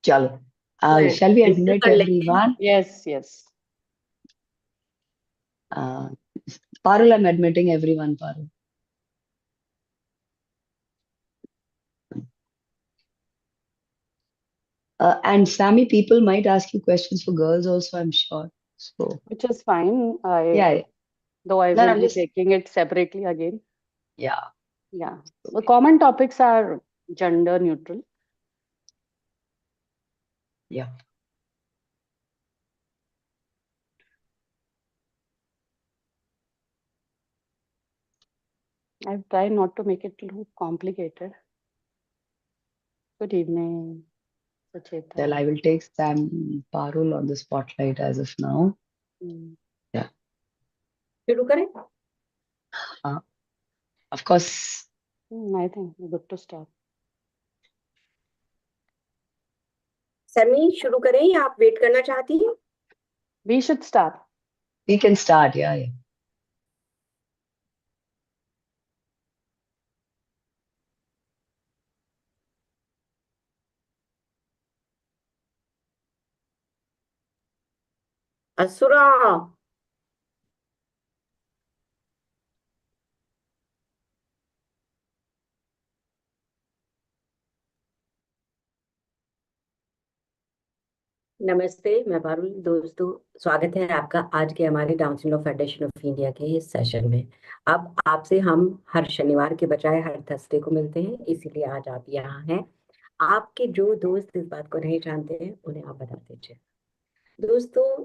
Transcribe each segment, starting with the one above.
चलो, मैं shall we discuss admit कर लेंगे। everyone? Yes yes. Uh, Parul, I'm admitting everyone, Parul. And Sammy, people might ask you questions for girls also, I'm sure. So, Which is fine. I yeah, yeah. though I No, will I'm be just, taking it separately again. yeah. Yeah. The Okay. common topics are gender neutral. Yeah. I try not to make it too complicated. Good evening, Well, Sacheta. I will take Sam Parul on the spotlight as of now. Hmm. Yeah. शुरू करें? Of course, I think good to start. समी शुरू करें या आप wait करना चाहती हैं? We should start. we can start. Yeah, yeah. Asura नमस्ते, मैं पारुल। दोस्तों, स्वागत है आपका आज के हमारे down syndrome federation of India के इस सेशन में। अब आपसे हम हर शनिवार के बजाय हर थर्सडे को मिलते हैं, इसीलिए आज आप यहाँ हैं। आपके जो दोस्त इस बात को नहीं जानते हैं उन्हें आप बता दीजिए। दोस्तों,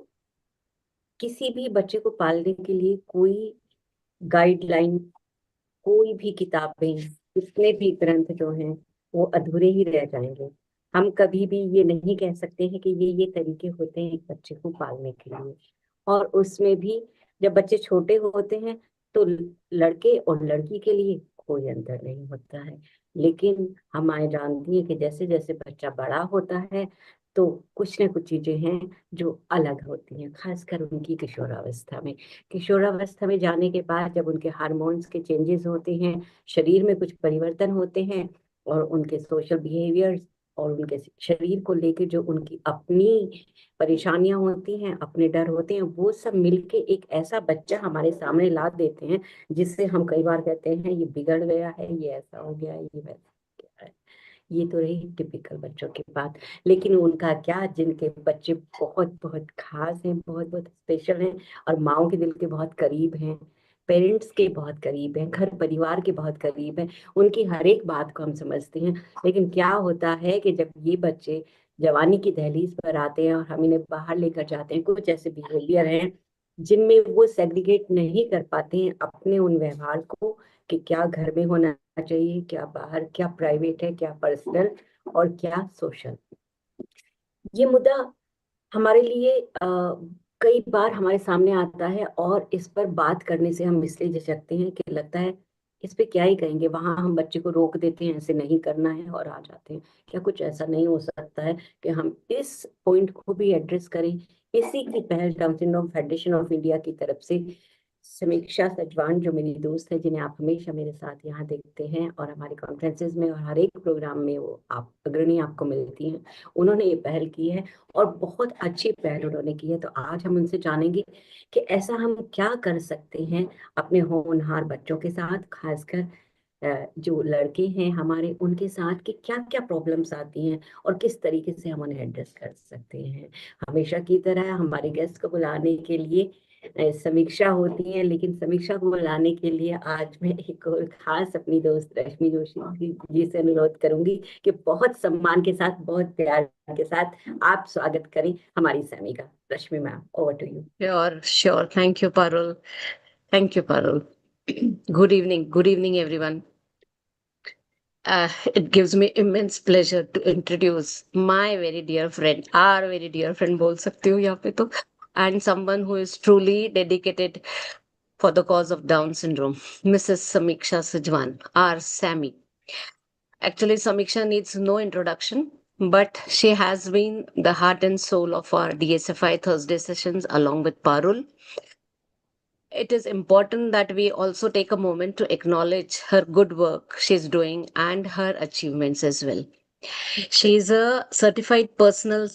किसी भी बच्चे को पालने के लिए कोई गाइडलाइन, कोई भी किताबें, जितने भी ग्रंथ जो हैं वो अधूरे ही रह जाएंगे। हम कभी भी ये नहीं कह सकते हैं कि ये तरीके होते हैं एक बच्चे को पालने के लिए। और उसमें भी जब बच्चे छोटे होते हैं तो लड़के और लड़की के लिए कोई अंतर नहीं होता है। लेकिन हम आए जानती हैं कि जैसे जैसे बच्चा बड़ा होता है तो कुछ ना कुछ चीजें हैं जो अलग होती हैं, खासकर उनकी किशोरावस्था में। किशोरावस्था में जाने के बाद जब उनके हार्मोन्स के चेंजेस होते हैं, शरीर में कुछ परिवर्तन होते हैं, और उनके सोशल बिहेवियर्स और उनके शरीर को लेके जो उनकी अपनी परेशानियां होती हैं, अपने डर होते हैं, वो सब मिलके एक ऐसा बच्चा हमारे सामने ला देते हैं जिससे हम कई बार कहते हैं ये बिगड़ गया है, ये ऐसा हो गया है, ये वैसा हो गया है। ये तो रही टिपिकल बच्चों की बात। लेकिन उनका क्या, जिनके बच्चे बहुत बहुत खास हैं, बहुत बहुत स्पेशल हैं, और माओ के दिल के बहुत करीब हैं, पेरेंट्स के बहुत करीब हैं, घर परिवार के बहुत करीब हैं, उनकी हर एक बात को हम समझते हैं। लेकिन क्या होता है कि जब ये बच्चे जवानी की दहलीज पर आते हैं और हम इन्हें बाहर लेकर जाते हैं, कुछ ऐसे बिहेवियर हैं जिनमें वो सेग्रीगेट नहीं कर पाते हैं अपने उन व्यवहार को कि क्या घर में होना चाहिए, क्या बाहर, क्या प्राइवेट है, क्या पर्सनल और क्या सोशल। ये मुद्दा हमारे लिए कई बार हमारे सामने आता है, और इस पर बात करने से हम इसलिए झिझकते हैं कि लगता है इस पे क्या ही कहेंगे। वहां हम बच्चे को रोक देते हैं, ऐसे नहीं करना है, और आ जाते हैं। क्या कुछ ऐसा नहीं हो सकता है कि हम इस पॉइंट को भी एड्रेस करें? इसी की पहल down syndrome federation of India की तरफ से समीक्षा सजवान, जो मेरी दोस्त है, जिन्हें आप हमेशा मेरे साथ यहाँ देखते हैं और हमारे कॉन्फ्रेंसेज में और हर एक प्रोग्राम में वो आप अग्रणी आपको मिलती हैं, उन्होंने ये पहल की है और बहुत अच्छी पहल उन्होंने की है। तो आज हम उनसे जानेंगे कि ऐसा हम क्या कर सकते हैं अपने होनहार बच्चों के साथ, खासकर जो लड़के हैं हमारे, उनके साथ कि क्या क्या प्रॉब्लम्स आती हैं और किस तरीके से हम उन्हें एड्रेस कर सकते हैं। हमेशा की तरह हमारे गेस्ट को बुलाने के लिए समीक्षा होती है, लेकिन समीक्षा को बुलाने के लिए आज मैं एक और खास अपनी दोस्त रश्मि जोशी जी से अनुरोध करूंगी कि बहुत सम्मान के साथ, बहुत प्यार के साथ आप स्वागत करें हमारी समी का। Rashmi ma'am, over to you. Sure, sure. Thank you, Parul. Thank you, Parul. Good evening. Good evening, everyone. It gives me immense pleasure to introduce my very dear friend, our very dear friend बोल सकती हूँ यहाँ पे तो, and someone who is truly dedicated for the cause of Down syndrome, Mrs. Sameeksha Sajwan, our Sammy. Actually, Samiksha needs no introduction, but she has been the heart and soul of our DSFI Thursday sessions along with Parul. It is important that we also take a moment to acknowledge her good work she's doing and her achievements as well. She is a certified personal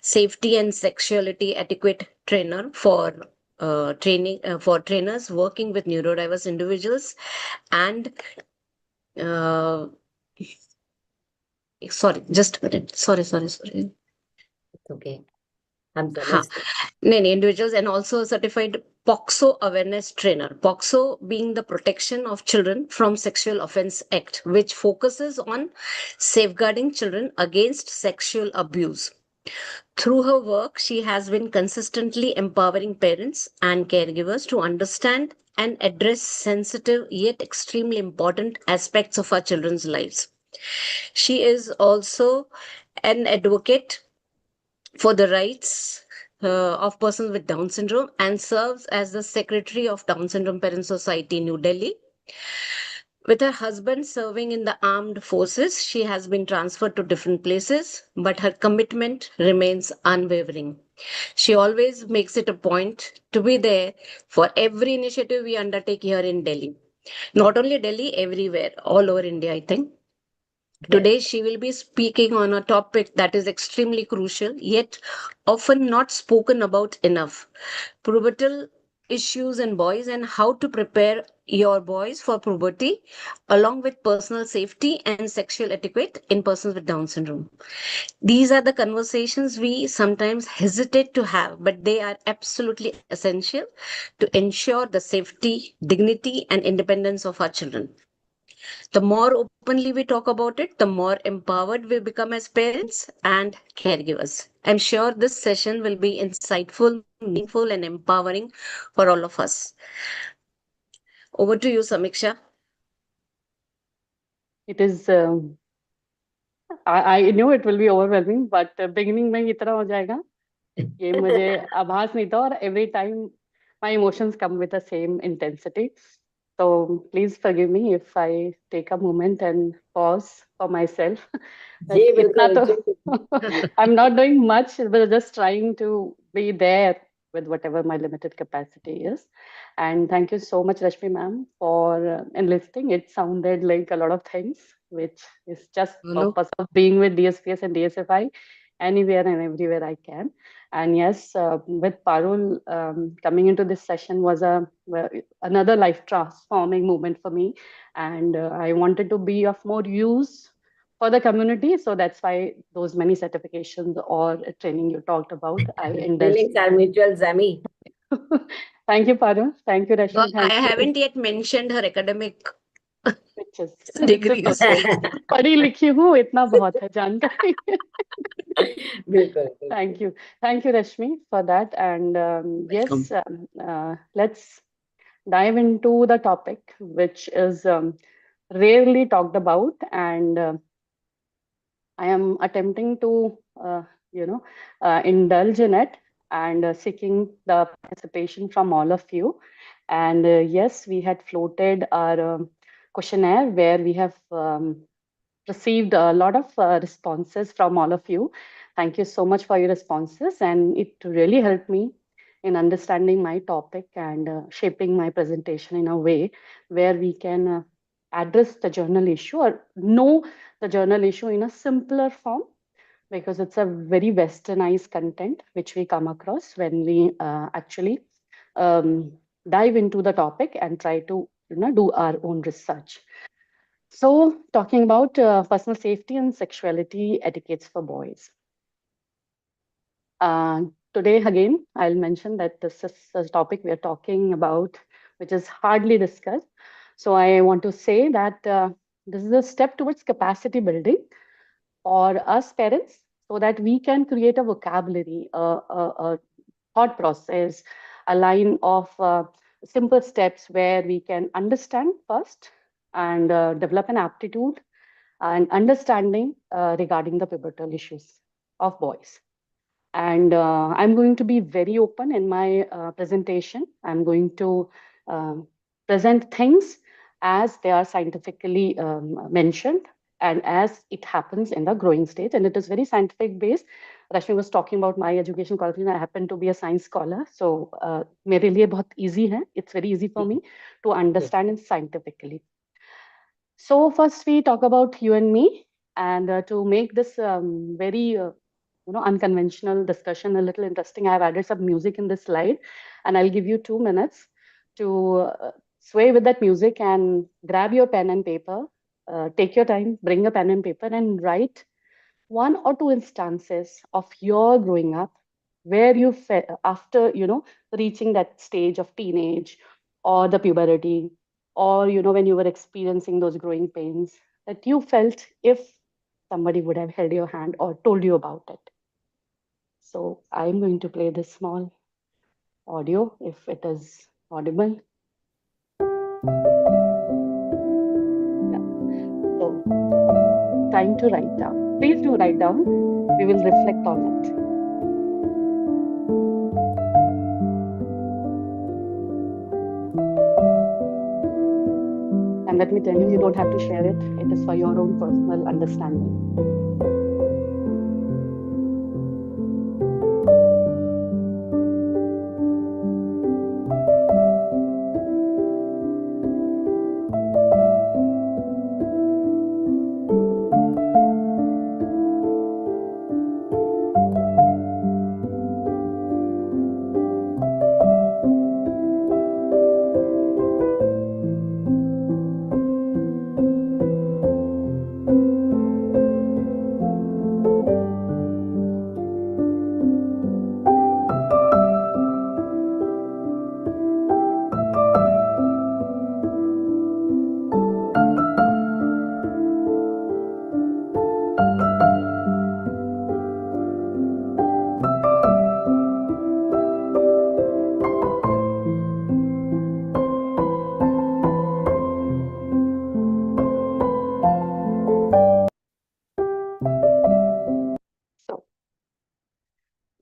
safety and sexuality etiquette trainer for training for trainers working with neurodiverse individuals and uh, sorry, just a minute. Sorry. It's okay. हम हाँ, समझते नहीं, individuals and also a certified POXO awareness trainer. POXO being the Protection of Children from Sexual Offense Act, which focuses on safeguarding children against sexual abuse. Through her work, she has been consistently empowering parents and caregivers to understand and address sensitive yet extremely important aspects of our children's lives. She is also an advocate for the rights of persons with Down syndrome and serves as the secretary of Down Syndrome Parent Society, New Delhi. With her husband serving in the armed forces, she has been transferred to different places, but her commitment remains unwavering. She always makes it a point to be there for every initiative we undertake here in Delhi. Not only Delhi, everywhere, all over India, I think. Yes. Today, she will be speaking on a topic that is extremely crucial, yet often not spoken about enough: pubertal issues in boys and how to prepare your boys for puberty, along with personal safety and sexual etiquette in persons with Down syndrome. These are the conversations we sometimes hesitate to have, but they are absolutely essential to ensure the safety, dignity, and independence of our children. The more openly we talk about it, the more empowered we become as parents and caregivers. I'm sure this session will be insightful, meaningful, and empowering for all of us. Over to you, Sameeksha. It is. I knew it will be overwhelming, but beginning में ही इतना हो जाएगा ये मुझे आभास नहीं था और every time my emotions come with the same intensity. So please forgive me if I take a moment and pause for myself. Ji That इतना बिल्कुल जी तो I'm not doing much, but just trying to be there with whatever my limited capacity is. And thank you so much, Rashmi ma'am, for enlisting. It sounded like a lot of things, which is just Hello. purpose of being with DSPS and DSFI anywhere and everywhere I can. And yes, with Parul coming into this session was another life transforming moment for me. And I wanted to be of more use for the community. So that's why those many certifications or training you talked about, I indulged. feelings are mutual Zami Thank you, Parul. Thank you, No, Rashmi. I Thank you. haven't yet mentioned her academic Which is degrees. okay. पढ़ी लिखी हूँ इतना बहुत है जानकारी. बिल्कुल Thank you. Thank you, Rashmi, for that. And yes, let's dive into the topic, which is rarely talked about. And I am attempting to, indulge in it and seeking the participation from all of you. And yes, we had floated our questionnaire where we have received a lot of responses from all of you. Thank you so much for your responses, and it really helped me in understanding my topic and shaping my presentation in a way where we can address the journal issue or know the journal issue in a simpler form, because it's a very westernized content which we come across when we actually um, dive into the topic and try to do our own research. So, talking about personal safety and sexuality etiquettes for boys. Today, again, I'll mention that this is a topic we are talking about, which is hardly discussed. So, I want to say that this is a step towards capacity building for us parents so that we can create a vocabulary, a thought process, a line of simple steps where we can understand first and develop an aptitude and understanding regarding the pivotal issues of boys. And I'm going to be very open in my presentation. I'm going to um, present things as they are scientifically mentioned and as it happens in the growing stage. And it is very scientific based. Rashmi was talking about my education qualification. I happen to be a science scholar. So मेरे लिए बहुत easy है. It's very easy for me to understand it scientifically. So first we talk about you and me, And to make this very unconventional discussion a little interesting, I've added some music in this slide, and I'll give you 2 minutes to sway with that music and grab your pen and paper. Take your time, bring a pen and paper, and write 1 or 2 instances of your growing up where you after reaching that stage of teenage or the puberty, or when you were experiencing those growing pains, that you felt if somebody would have held your hand or told you about it. So I'm going to play this small audio if it is audible. Yeah. So time to write down. Please do write down. We will reflect on it. And let me tell you, you don't have to share it. It is for your own personal understanding.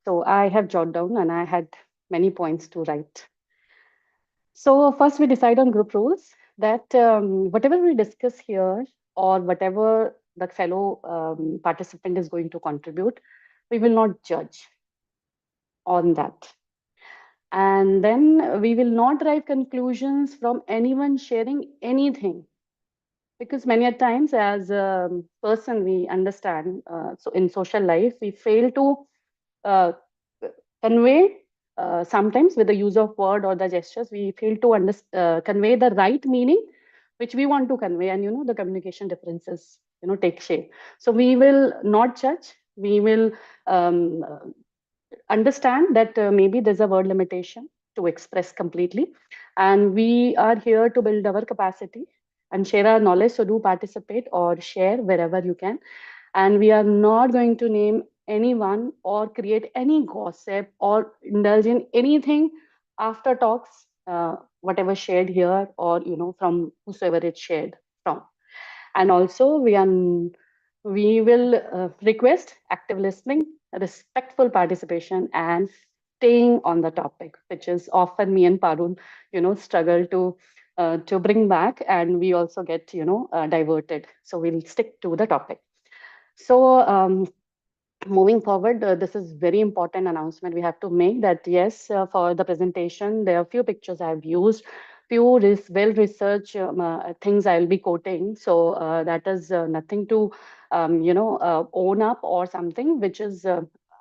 So I have jotted down and I had many points to write. So first we decide on group rules that whatever we discuss here or whatever the fellow participant is going to contribute, we will not judge on that. And then we will not derive conclusions from anyone sharing anything, because many a times as a person we understand, so in social life we fail to uh, convey, sometimes with the use of word or the gestures we fail to convey the right meaning which we want to convey, and the communication differences take shape. So we will not judge, we will um, understand that maybe there's a word limitation to express completely, and we are here to build our capacity and share our knowledge. So do participate or share wherever you can, and we are not going to name anyone or create any gossip or indulge in anything after talks, whatever shared here or from whosoever it's shared from. And also we will request active listening, respectful participation, and staying on the topic, which is often me and Parul struggle to bring back, and we also get diverted. So we'll stick to the topic. So moving forward, this is very important announcement we have to make, that yes, for the presentation there are few pictures I've used, few well researched things I'll be quoting. So that is nothing to own up or something, which is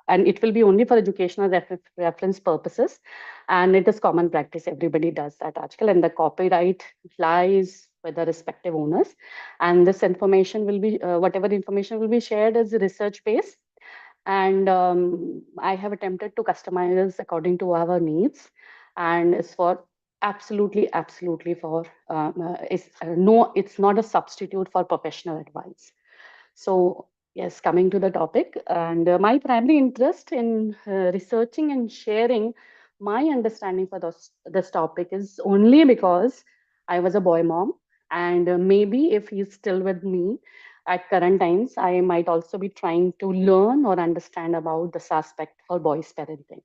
and it will be only for educational reference purposes, and it is common practice, everybody does that article, and the copyright lies with the respective owners. And this information will be whatever information will be shared is research based, and I have attempted to customize according to our needs, and it's for absolutely for it's no, it's not a substitute for professional advice. So yes, coming to the topic, and my primary interest in researching and sharing my understanding for this topic is only because I was a boy mom, and maybe if he's still with me at current times, I might also be trying to learn or understand about this aspect for boys parenting.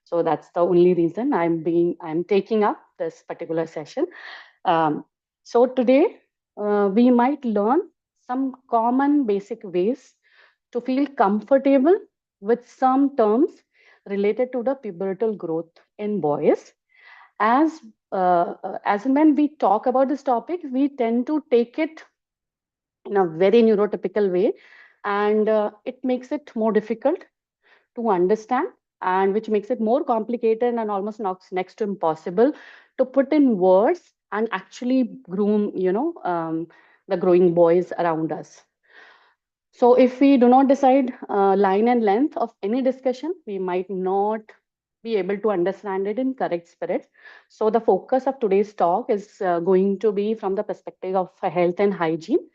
So that's the only reason I'm taking up this particular session. So today we might learn some common basic ways to feel comfortable with some terms related to the pubertal growth in boys. As and when we talk about this topic, we tend to take it in a very neurotypical way, and it makes it more difficult to understand, and which makes it more complicated and almost next to impossible to put in words and actually groom, the growing boys around us. So if we do not decide line and length of any discussion, we might not be able to understand it in correct spirit. So the focus of today's talk is going to be from the perspective of health and hygiene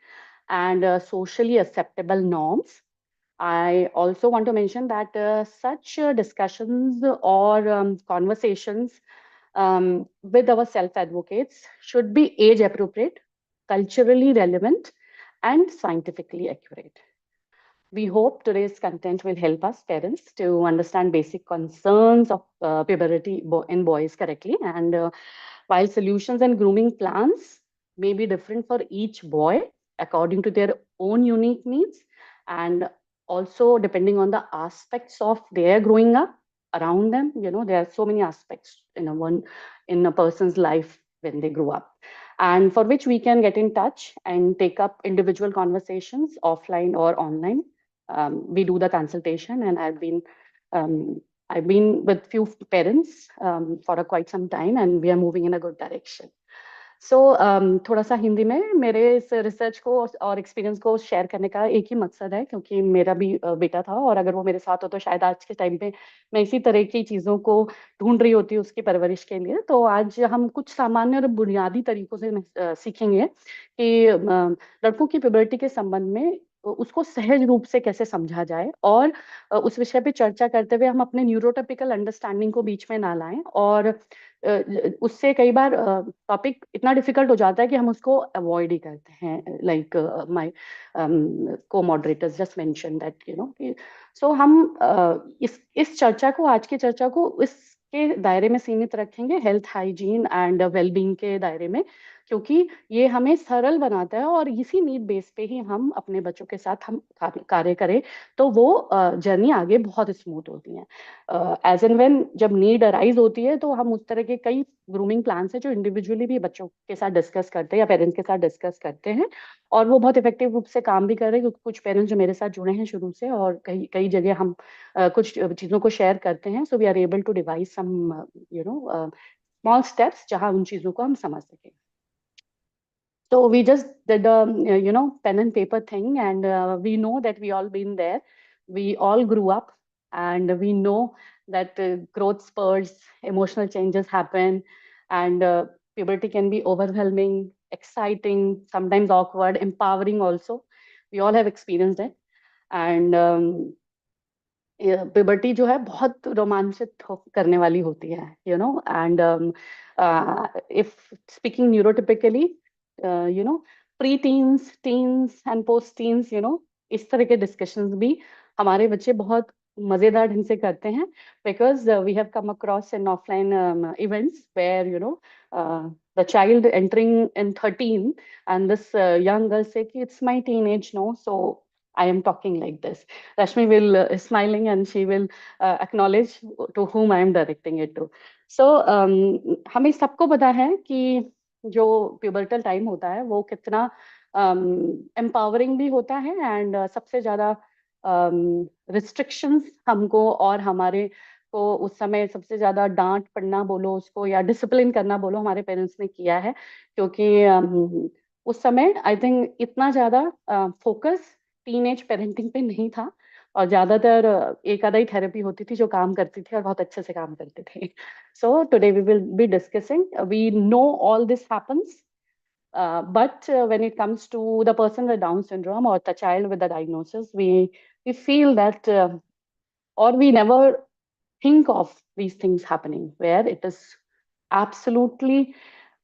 and socially acceptable norms. I also want to mention that such discussions or conversations with our self advocates should be age appropriate, culturally relevant, and scientifically accurate. We hope today's content will help us parents to understand basic concerns of puberty in boys correctly. And while solutions and grooming plans may be different for each boy according to their own unique needs, and also depending on the aspects of their growing up around them, there are so many aspects in a person's life when they grow up, and for which we can get in touch and take up individual conversations offline or online. We do the consultation, and I've been with few parents for quite some time, and we are moving in a good direction. सो थोड़ा सा हिंदी में मेरे इस research को और experience को share करने का एक ही मकसद है, क्योंकि मेरा भी बेटा था, और अगर वो मेरे साथ हो तो शायद आज के टाइम पे मैं इसी तरह की चीज़ों को ढूंढ रही होती उसकी परवरिश के लिए। तो आज हम कुछ सामान्य और बुनियादी तरीकों से सीखेंगे कि लड़कों की प्यूबर्टी के संबंध में उसको सहज रूप से कैसे समझा जाए, और उस विषय पे चर्चा करते हुए हम अपने न्यूरोटिपिकल अंडरस्टैंडिंग को बीच में ना लाएं, और उससे कई बार टॉपिक इतना डिफिकल्ट हो जाता है कि हम उसको अवॉइड ही करते हैं, लाइक माय को moderators just mention that so हम इस चर्चा को, आज की चर्चा को इसके दायरे में सीमित रखेंगे, हेल्थ हाइजीन एंड वेलबींग के दायरे में, क्योंकि ये हमें सरल बनाता है, और इसी नीड बेस पे ही हम अपने बच्चों के साथ हम कार्य करें तो वो जर्नी आगे बहुत स्मूथ होती है। एज एंड व्हेन जब नीड अराइज होती है तो हम उस तरह के कई ग्रूमिंग प्लान्स हैं जो इंडिविजुअली भी बच्चों के साथ डिस्कस करते हैं या पेरेंट्स के साथ डिस्कस करते हैं, और वो बहुत इफेक्टिव रूप से काम भी कर रहे हैं, क्योंकि कुछ पेरेंट्स जो मेरे साथ जुड़े हैं शुरू से, और कई कई जगह हम कुछ चीज़ों को शेयर करते हैं, so we are able to devise some small steps जहाँ उन चीज़ों को हम समझ सकें। So we just did a pen and paper thing, and we know that we all been there. We all grew up, and we know that growth spurs, emotional changes happen, and puberty can be overwhelming, exciting, sometimes awkward, empowering also. We all have experienced it, and puberty जो है बहुत रोमांचित करने वाली होती है, and if speaking neurotypically, pre-teens, teens and post-teens, इस तरह के discussions भी हमारे बच्चे बहुत मजेदार ढंग से करते हैं, because we have come across in offline events where the child entering in 13 and this young girl say कि it's my teenage, no, so I am talking like this. Rashmi will smiling and she will acknowledge to whom I am directing it to. So हमें सबको पता है कि जो pubertal time होता है वो कितना एम्पावरिंग भी होता है, एंड सबसे ज्यादा रिस्ट्रिक्शंस हमको और हमारे को उस समय सबसे ज्यादा डांट पड़ना बोलो उसको या डिसिप्लिन करना बोलो हमारे पेरेंट्स ने किया है, क्योंकि उस समय आई थिंक इतना ज्यादा फोकस टीनेज पेरेंटिंग पे नहीं था, और ज्यादातर एक आधा ही थेरेपी होती थी जो काम करती थी और बहुत अच्छे से काम करते थे। So today we will be discussing, we know all this happens, but when it comes to the person with Down syndrome or the child with the diagnosis, we feel that or we never think of these things happening, where it is absolutely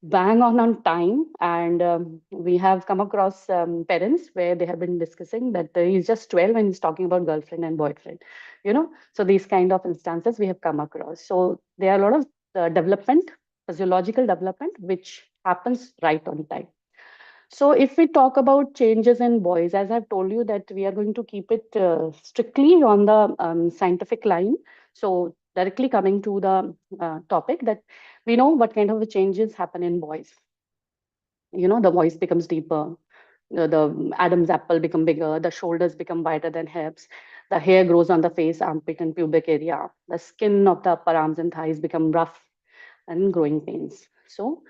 bang on time, and we have come across parents where they have been discussing that he's just 12 and he's talking about girlfriend and boyfriend, so these kind of instances we have come across. So there are a lot of development, physiological development, which happens right on time. So if we talk about changes in boys, as I've told you that we are going to keep it strictly on the scientific line. So directly coming to the topic, that we know what kind of changes happen in boys. The voice becomes deeper, the Adam's apple become bigger, the shoulders become wider than hips, the hair grows on the face, armpit, and pubic area. The skin of the upper arms and thighs become rough and growing pains. So,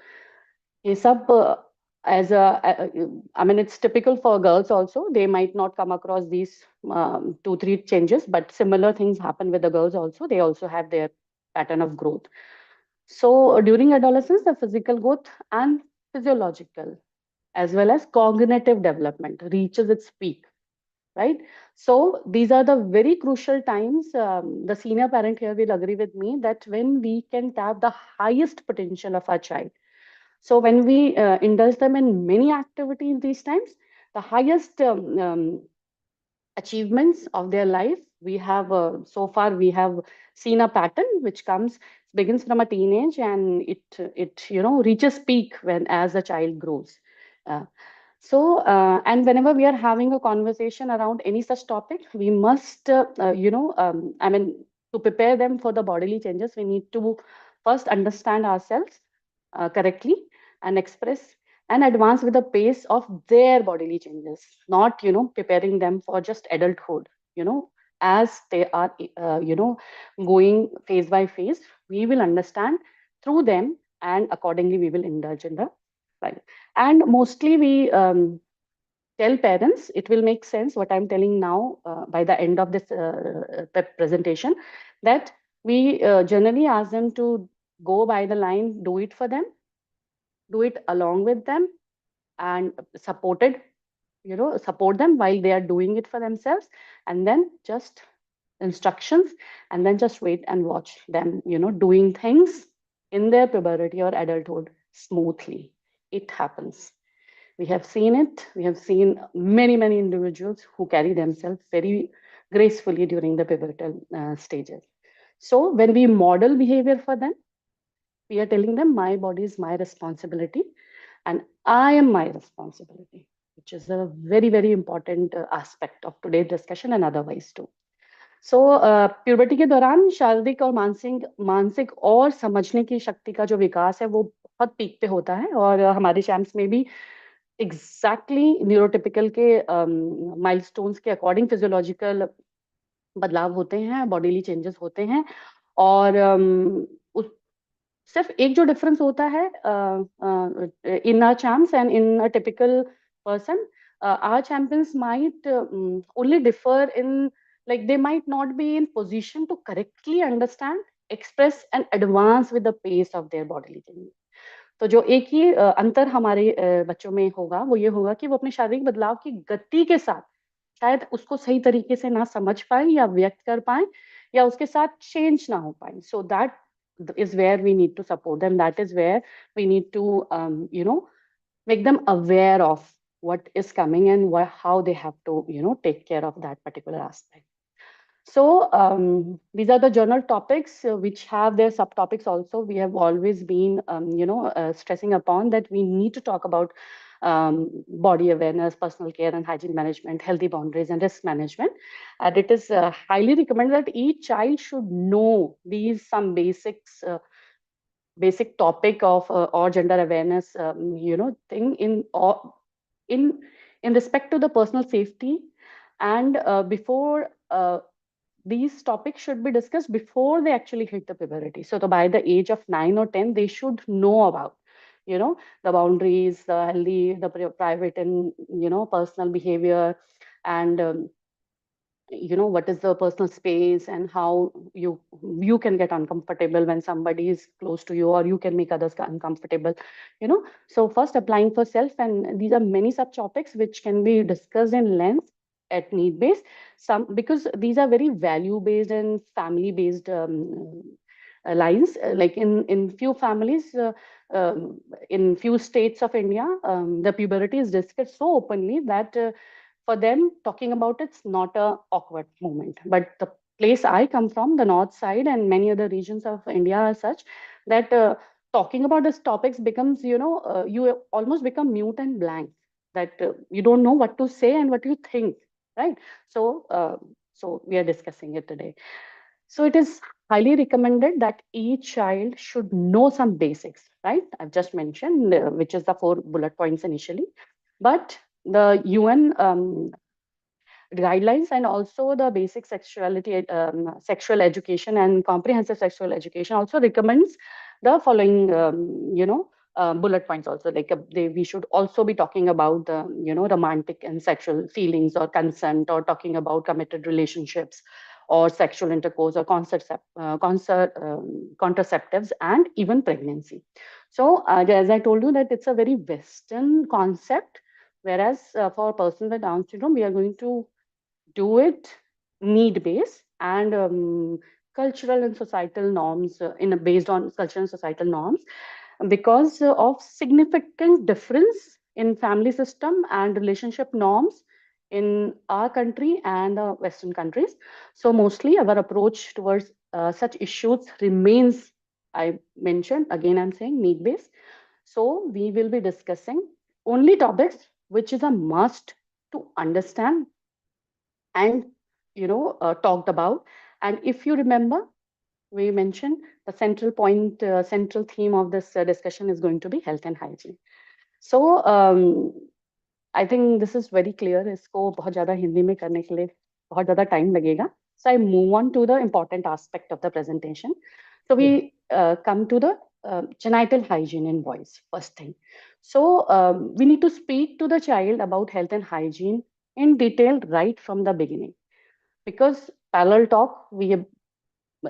ये सब as I mean, it's typical for girls also. They might not come across these 2, 3 changes, but similar things happen with the girls also. They also have their pattern of growth. So during adolescence, the physical growth and physiological as well as cognitive development reaches its peak, right? So these are the very crucial times. The senior parent here will agree with me that when we can tap the highest potential of our child. So when we indulge them in many activities these times, the highest achievements of their life, we have so far we have seen a pattern which begins from a teenage, and it reaches peak when as a child grows. Uh, and whenever we are having a conversation around any such topic, we must, I mean, to prepare them for the bodily changes, we need to first understand ourselves correctly and express and advance with the pace of their bodily changes, not, preparing them for just adulthood, as they are, going phase by phase, we will understand through them and accordingly we will indulge in the right. And mostly we tell parents, it will make sense what I'm telling now by the end of this presentation, that we generally ask them to go by the line, do it for them, do it along with them, and support them while they are doing it for themselves, and then just instructions, and then just wait and watch them, doing things in their puberty or adulthood smoothly. It happens. We have seen it. We have seen many, many individuals who carry themselves very gracefully during the pivotal stages. So when we model behavior for them, we are telling them my body is my responsibility and I am my responsibility, which is a very, very important aspect of today's discussion and otherwise too. So puberty के दौरान शारीरिक और मानसिक मानसिक और समझने की शक्ति का जो विकास है वो बहुत पीक पे होता है, और हमारे चैम्प्स में भी एग्जैक्टली न्यूरोटिपिकल के माइलस्टोन्स के अकॉर्डिंग फिजियोलॉजिकल बदलाव होते हैं, बॉडीली चेंजेस होते हैं, और सिर्फ एक जो डिफरेंस होता है in our champs and in a typical person, our champions might only differ in, like, they might not be in position to correctly understand, express and advance with the pace of their bodily change. तो जो एक ही अंतर हमारे बच्चों में होगा वो ये होगा कि वो अपने शारीरिक बदलाव की गति के साथ शायद उसको सही तरीके से ना समझ पाए या व्यक्त कर पाए या उसके साथ चेंज ना हो पाए. So that is where we need to support them. That is where we need to, make them aware of what is coming and how they have to, take care of that particular aspect. So these are the journal topics which have their subtopics also. We have always been, stressing upon that we need to talk about body awareness, personal care and hygiene management, healthy boundaries and risk management. And it is highly recommended that each child should know these some basics, basic topic of or gender awareness, thing in in respect to the personal safety, and before these topics should be discussed before they actually hit the puberty. So by the age of 9 or 10, they should know about, the boundaries, the healthy, the private and, personal behavior, and, what is the personal space and how you can get uncomfortable when somebody is close to you, or you can make others uncomfortable, So first applying for self, and these are many subtopics which can be discussed in length at need base, because these are very value based and family based lines. Like in few families, in few states of India, the puberty is discussed so openly that for them talking about it's not a awkward moment. But the place I come from, the north side, and many other regions of India are such that talking about these topics becomes, you almost become mute and blank, that you don't know what to say and what you think, right? So we are discussing it today. So it is highly recommended that each child should know some basics, right? I've just mentioned, which is the 4 bullet points initially. But the UN guidelines and also the basic sexual education and comprehensive sexual education also recommends the following, bullet points also. Like we should also be talking about the, romantic and sexual feelings or consent, or talking about committed relationships or sexual intercourse or contraceptives and even pregnancy. So as I told you that it's a very Western concept, whereas for persons with Down syndrome, we are going to do it need based and cultural and societal norms based on cultural and societal norms, because of significant difference in family system and relationship norms in our country and Western countries. So mostly our approach towards such issues remains, I mentioned again, I'm saying need based. So we will be discussing only topics which is a must to understand and talked about. And if you remember, we mentioned the central theme of this discussion is going to be health and hygiene. So I think this is very clear. इसको बहुत ज़्यादा हिंदी में करने के लिए बहुत ज़्यादा time लगेगा. So I move on to the important aspect of the presentation. So we come to the genital hygiene in boys first thing. So we need to speak to the child about health and hygiene in detail right from the beginning, because parallel talk, we have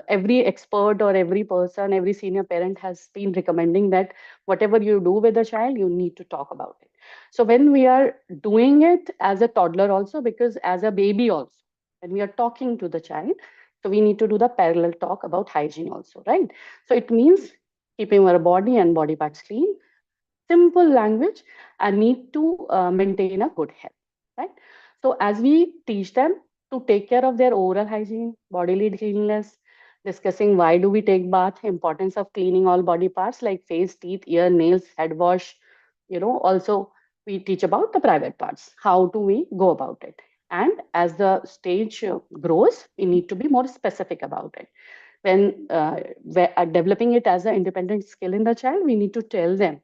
every expert or every person, every senior parent has been recommending that whatever you do with the child, you need to talk about it. So when we are doing it as a toddler also, because as a baby also, when we are talking to the child, so we need to do the parallel talk about hygiene also, right? So it means keeping our body and body parts clean, simple language, and need to maintain a good health, right? So as we teach them to take care of their oral hygiene, bodily cleanliness, discussing why do we take bath, importance of cleaning all body parts like face, teeth, ear, nails, head wash, also we teach about the private parts. How do we go about it? And as the stage grows, we need to be more specific about it. When we're developing it as an independent skill in the child, we need to tell them,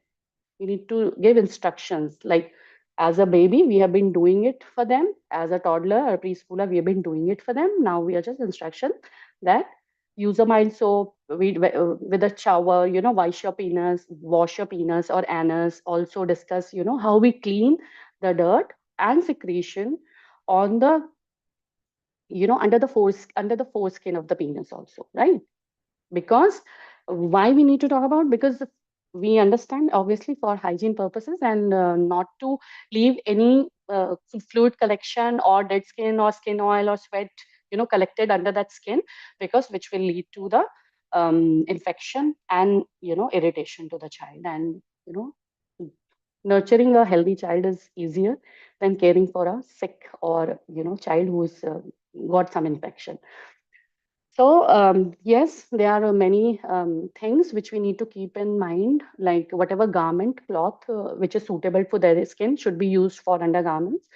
we need to give instructions like, as a baby we have been doing it for them, as a toddler or preschooler we have been doing it for them, now we are just instruction that use a mild soap with a shower, wash your penis or anus, also discuss how we clean the dirt and secretion on the under the foreskin of the penis also, right? Because why we need to talk about, because we understand obviously for hygiene purposes, and not to leave any fluid collection or dead skin or skin oil or sweat collected under that skin, because which will lead to the infection and irritation to the child. And nurturing a healthy child is easier than caring for a sick or child who's got some infection. So yes, there are many things which we need to keep in mind, like whatever garment, cloth which is suitable for their skin should be used for undergarments.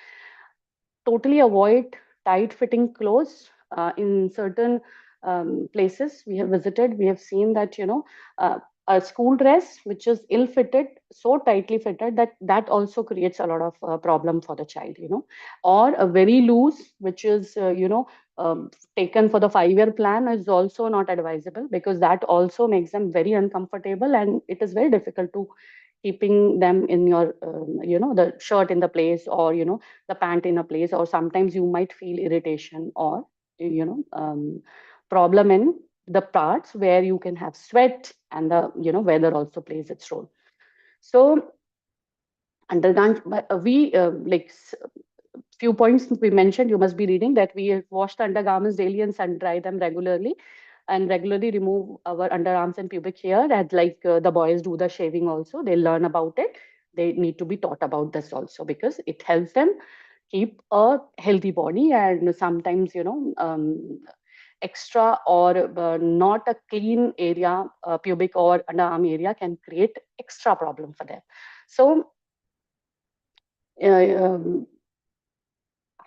Totally avoid tight fitting clothes. In certain places we have visited, we have seen that a school dress which is ill fitted, so tightly fitted that that also creates a lot of problem for the child, or a very loose which is taken for the 5-year plan is also not advisable, because that also makes them very uncomfortable, and it is very difficult to keeping them in your the shirt in the place, or the pant in a place, or sometimes you might feel irritation or problem in the parts where you can have sweat, and the weather also plays its role. So undergone we few points we mentioned, you must be reading that we wash the undergarments daily and sun dry them regularly, and regularly remove our underarms and pubic hair, and like the boys do the shaving also, they learn about it. They need to be taught about this also, because it helps them keep a healthy body. And sometimes extra or not a clean area, pubic or underarm area, can create extra problem for them. So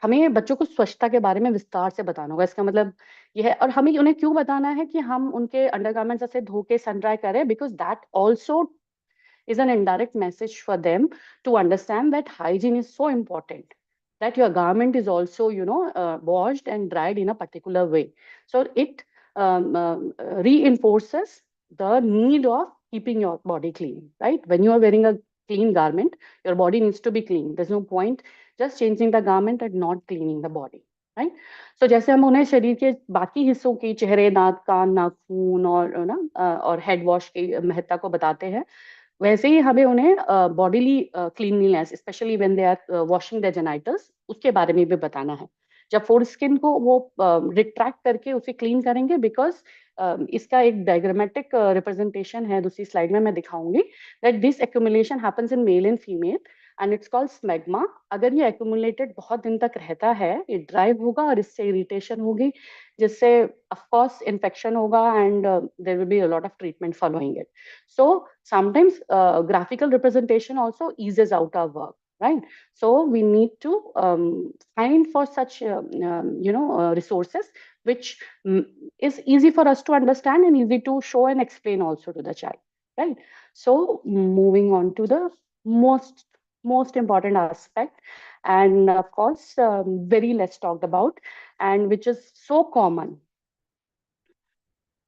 हमें बच्चों को स्वच्छता के बारे में विस्तार से बताना होगा। इसका मतलब ये है, और हमें उन्हें क्यों बताना है कि हम उनके अंडरगारमेंट्स ऐसे धो के सन ड्राई करें, because that also is an indirect message for them to understand that hygiene is so important, that your garment is also, washed and dried in a particular way. So it reinforces the need of keeping your body clean, right? When you are wearing a clean garment, your body needs to be clean. There's no point just changing the garment and not cleaning the body, right? So जैसे हम उन्हें शरीर के बाकी हिस्सों की, चेहरे, नाक, कान, नाखून और और हेड वॉश की महत्ता को बताते हैं, वैसे ही हमें उन्हें bodily cleanliness, specially when they are washing their genitals, उसके बारे में भी बताना है। जब फोर स्किन को वो रिट्रैक्ट करके उसे क्लीन करेंगे, बिकॉज इसका एक डायग्रामेटिक रिप्रेजेंटेशन है, दूसरी स्लाइड में मैं दिखाऊंगी, that this accumulation happens in male and female and it's called smegma. अगर ये एक्यूमुलेटेड बहुत दिन तक रहता है, ये ड्राइव होगा और इससे इरिटेशन होगी, जिससे ऑफ कोर्स इन्फेक्शन होगा and there will be a lot of treatment following it. So sometimes graphical representation also eases out our work, right? So we need to find for such resources which is easy for us to understand and easy to show and explain also to the child, right? So moving on to the most important aspect, and of course very less talked about, and which is so common,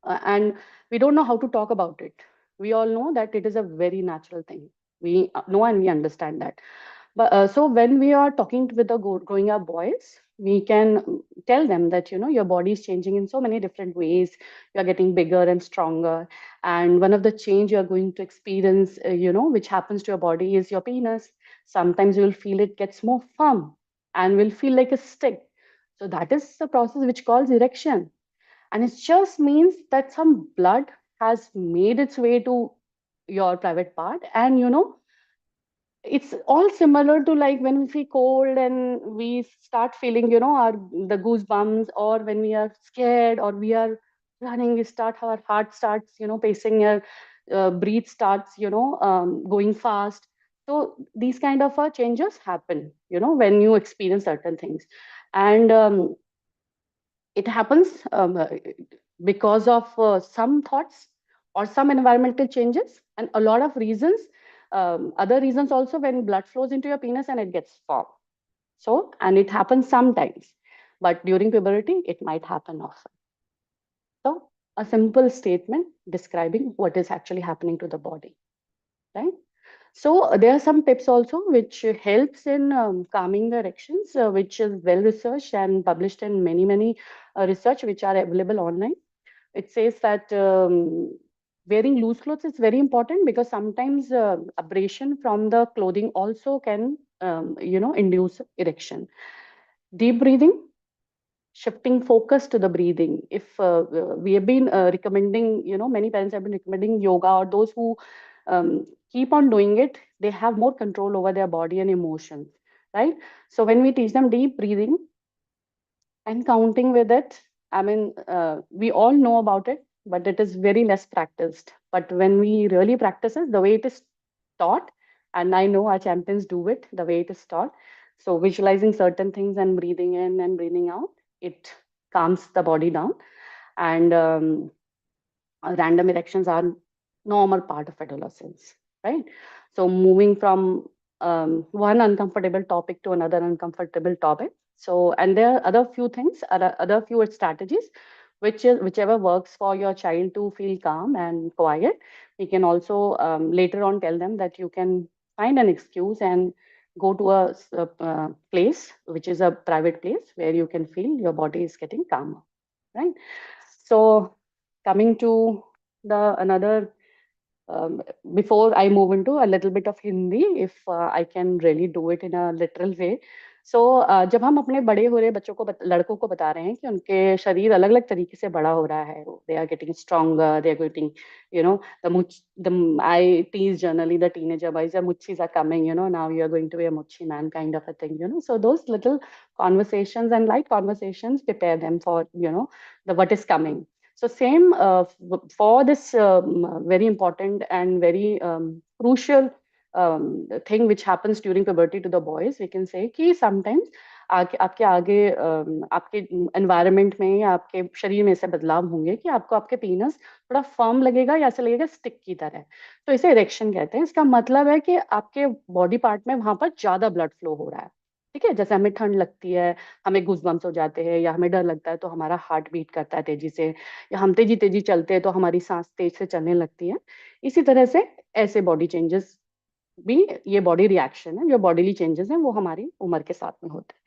and we don't know how to talk about it. We all know that it is a very natural thing. We know and we understand that. But so when we are talking with the growing up boys, we can tell them that your body is changing in so many different ways. You are getting bigger and stronger, and one of the change you are going to experience, which happens to your body, is your penis. Sometimes you will feel it gets more firm and will feel like a stick. So that is the process which calls erection, and it just means that some blood has made its way to your private part, and it's all similar to like when we feel cold and we start feeling our the goosebumps, or when we are scared or we are running, our heart starts pacing, your breathe starts going fast. So these kind of changes happen when you experience certain things, and it happens because of some thoughts or some environmental changes, and a lot of reasons, other reasons also, when blood flows into your penis and it gets formed. So, and it happens sometimes, but during puberty it might happen often. So a simple statement describing what is actually happening to the body, right? So there are some tips also which helps in calming the erections, which is well researched and published in many research which are available online. It says that wearing loose clothes is very important, because sometimes abrasion from the clothing also can induce erection. Deep breathing, shifting focus to the breathing. If we have been recommending, many parents have been recommending yoga, or those who keep on doing it, they have more control over their body and emotions, right? So when we teach them deep breathing and counting with it, I mean, we all know about it, but it is very less practiced. But when we really practice it, the way it is taught, and I know our champions do it the way it is taught. So visualizing certain things and breathing in and breathing out, it calms the body down. And random erections are normal part of adolescence, right? So moving from one uncomfortable topic to another uncomfortable topic. So, and there are other few things, other few strategies, which is whichever works for your child to feel calm and quiet. We can also later on tell them that you can find an excuse and go to a place which is a private place where you can feel your body is getting calmer, right? So coming to the another, before I move into a little bit of Hindi, if I can really do it in a literal way. So जब हम अपने बड़े हो रहे बच्चों को लड़कों को बता रहे हैं कि उनके शरीर अलग अलग तरीके से बड़ा हो रहा है, they are getting stronger, they are getting, I tease generally the teenager boys, the muchis are coming, now you are going to be a muchi man kind of a thing, so those little conversations and light conversations prepare them for the what is coming. So same for this very important and very crucial thing which happens during puberty to the boys, we can say कि sometimes आपके आगे आपके environment में या आपके शरीर में ऐसे बदलाव होंगे कि आपको आपके पीनस थोड़ा फर्म लगेगा या ऐसा लगेगा स्टिक की तरह। तो इसे इरेक्शन कहते हैं। इसका मतलब है कि आपके बॉडी पार्ट में वहां पर ज्यादा ब्लड फ्लो हो रहा है। ठीक है, जैसे हमें ठंड लगती है, हमें गूज़बम्प्स हो जाते हैं, या हमें डर लगता है तो हमारा हार्ट बीट करता है तेजी से, या हम तेजी तेजी चलते हैं तो हमारी सांस तेज से चलने लगती है। इसी तरह से ऐसे बॉडी चेंजेस भी, ये बॉडी रिएक्शन है, जो बॉडीली चेंजेस हैं वो हमारी उम्र के साथ में होते हैं।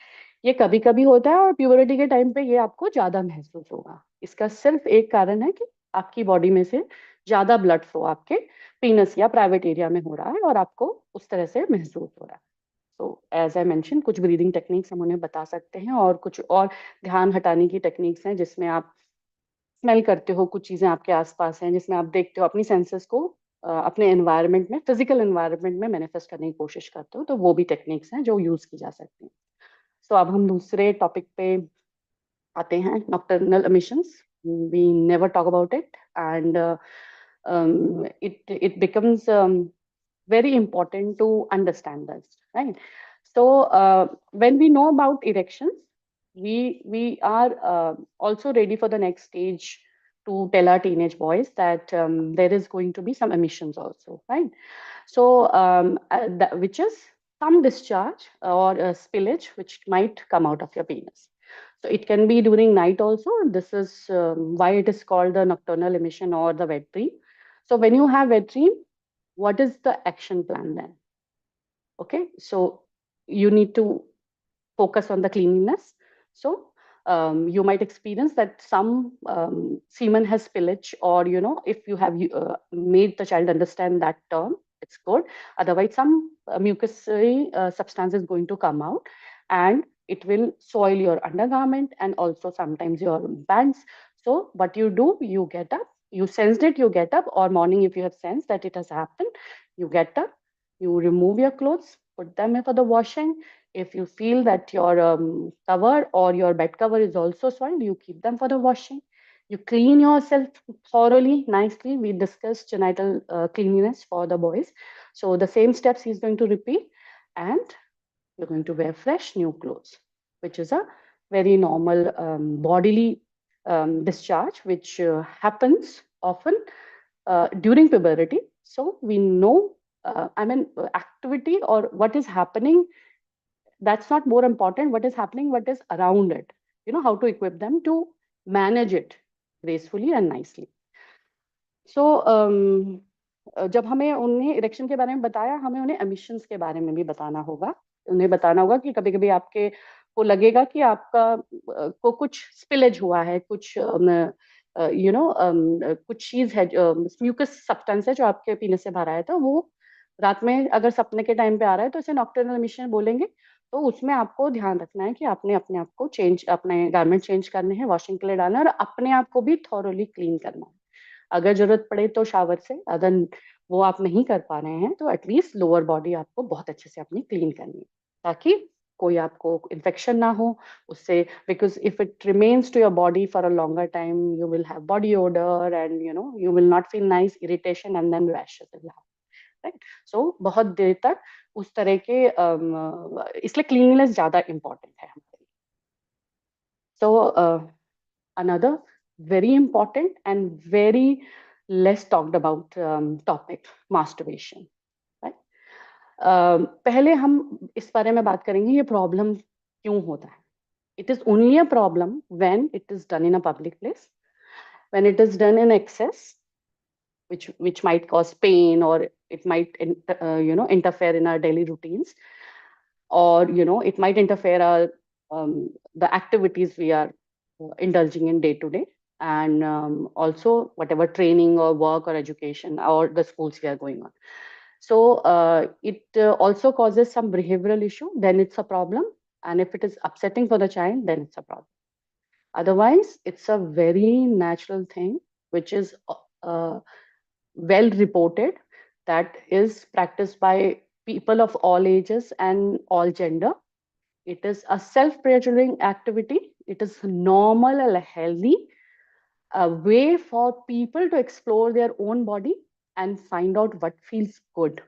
ये कभी कभी होता है और प्यूबरिटी के टाइम पे ये आपको ज्यादा महसूस होगा। इसका सिर्फ एक कारण है कि आपकी बॉडी में से ज्यादा ब्लड फ्लो आपके पीनस या प्राइवेट एरिया में हो रहा है और आपको उस तरह से महसूस हो रहा है। तो एज आई मेंशन, कुछ ब्रीदिंग टेक्निक्स हम उन्हें बता सकते हैं, और कुछ और ध्यान हटाने की टेक्निक्स हैं जिसमें आप स्मेल करते हो, कुछ चीजें आपके आसपास हैं जिसमें आप देखते हो, अपनी सेंसेस को अपने एनवायरनमेंट में, फिजिकल एनवायरनमेंट में मैनिफेस्ट करने की कोशिश करते हो, तो वो भी टेक्निक्स हैं जो यूज की जा सकती हैं। तो अब हम दूसरे टॉपिक पे आते हैं, nocturnal emissions. We never talk about it, and it becomes very important to understand this, right? So when we know about erections, we are also ready for the next stage to tell our teenage boys that there is going to be some emissions also, right? So which is some discharge or spillage which might come out of your penis. So it can be during night also. This is why it is called the nocturnal emission or the wet dream. So when you have wet dream, what is the action plan then? Okay, so you need to focus on the cleanliness. So you might experience that some semen has spillage, or if you have made the child understand that term, it's good. Otherwise, some mucousy substance is going to come out, and it will soil your undergarment and also sometimes your pants. So what you do, you get up, you sensed it, you get up, or morning if you have sensed that it has happened, you get up, you remove your clothes, put them in for the washing. If you feel that your cover or your bed cover is also soiled, you keep them for the washing. You clean yourself thoroughly, nicely. We discussed genital cleanliness for the boys. So the same steps he's going to repeat, and you're going to wear fresh new clothes, which is a very normal bodily discharge, which happens often during puberty. So we know, activity or what is happening, that's not more important. What is happening, what is around it, how to equip them to manage it gracefully and nicely. So जब हमें उन्हें erection के बारे में बताया, हमें उन्हें emissions के बारे में भी बताना होगा। उन्हें बताना होगा कि कभी कभी आपके को लगेगा कि आपका को कुछ स्पिलेज हुआ है, कुछ कुछ चीज है, म्यूकस सब्सटेंस है जो आपके पीने से भरा है, तो वो रात में अगर सपने के टाइम पे आ रहा है तो इसे नॉक्टर्नल एमिशन बोलेंगे। तो उसमें आपको ध्यान रखना है कि आपने अपने आप को अपने गारमेंट चेंज करने हैं, वॉशिंग के लिए डालना है, और अपने आप को भी थॉरोली क्लीन करना है। अगर जरूरत पड़े तो शावर से, अगर वो आप नहीं कर पा रहे हैं तो एटलीस्ट लोअर बॉडी आपको बहुत अच्छे से अपनी क्लीन करनी है, ताकि कोई आपको इन्फेक्शन ना हो उससे। Because if it remains to your body for a longer time, you will have body odour and you will not feel nice, irritation and then rashes will have, right? So बहुत देर तक उस तरह के इसलिए क्लीनलीनेस ज्यादा important है हमारे लिए। So another very important and very less talked about topic, masturbation, right? पहले हम इस बारे में बात करेंगे ये प्रॉब्लम क्यों होता है। It is only a problem when it is done in a public place, when it is done in excess, which might cause pain, or it might interfere in our daily routines, or it might interfere the activities we are indulging in day to day, and also whatever training or work or education or the schools we are going on. So it also causes some behavioral issue, then it's a problem. And if it is upsetting for the child, then it's a problem. Otherwise, it's a very natural thing, which is well reported, that is practiced by people of all ages and all gender. It is a self-pleasuring activity. It is normal and healthy, a way for people to explore their own body and find out what feels good,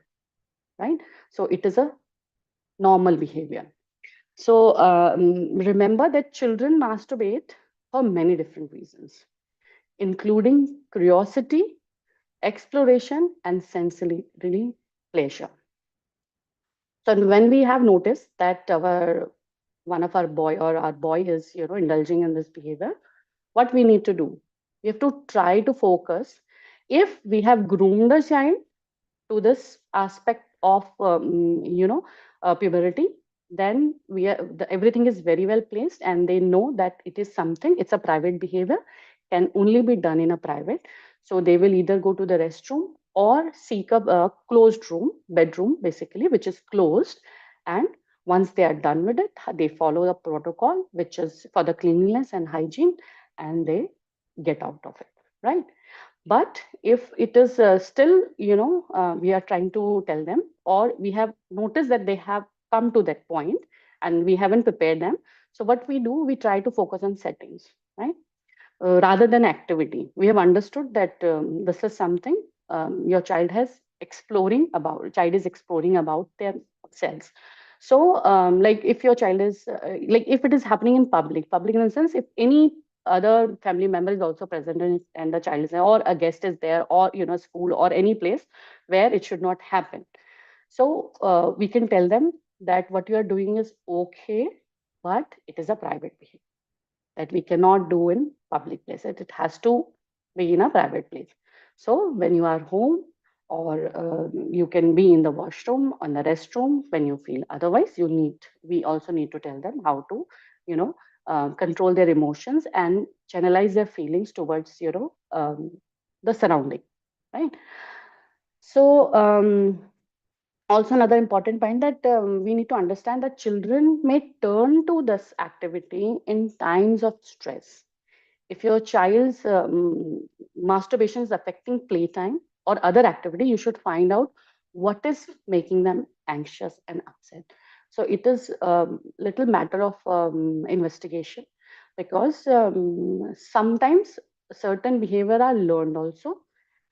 right? So it is a normal behavior. So remember that children masturbate for many different reasons, including curiosity, exploration, and sensory pleasure. So when we have noticed that our one of our boy or our boy is indulging in this behavior, what we need to do? We have to try to focus. If we have groomed the child to this aspect of puberty, then everything is very well placed, and they know that it is something. It's a private behavior, can only be done in a private. So they will either go to the restroom or seek a closed room, bedroom basically, which is closed. And once they are done with it, they follow the protocol, which is for the cleanliness and hygiene, and they get out of it, right? But if it is still, we are trying to tell them, or we have noticed that they have come to that point and we haven't prepared them. So what we do, we try to focus on settings, right? Rather than activity. We have understood that this is something your child is exploring about their selves. So like if your child is like if it is happening in public in the sense, if any other family member is also present and the child is there, or a guest is there, or school or any place where it should not happen. So we can tell them that what you are doing is okay, but it is a private behavior that we cannot do in public places. It has to be in a private place. So when you are home, or you can be in the washroom, on the restroom when you feel otherwise, we also need to tell them how to, control their emotions and channelize their feelings towards, the surrounding, right? So also another important point that we need to understand that children may turn to this activity in times of stress. If your child's masturbation is affecting playtime or other activity, you should find out what is making them anxious and upset. So it is a little matter of investigation, because sometimes certain behavior are learned also,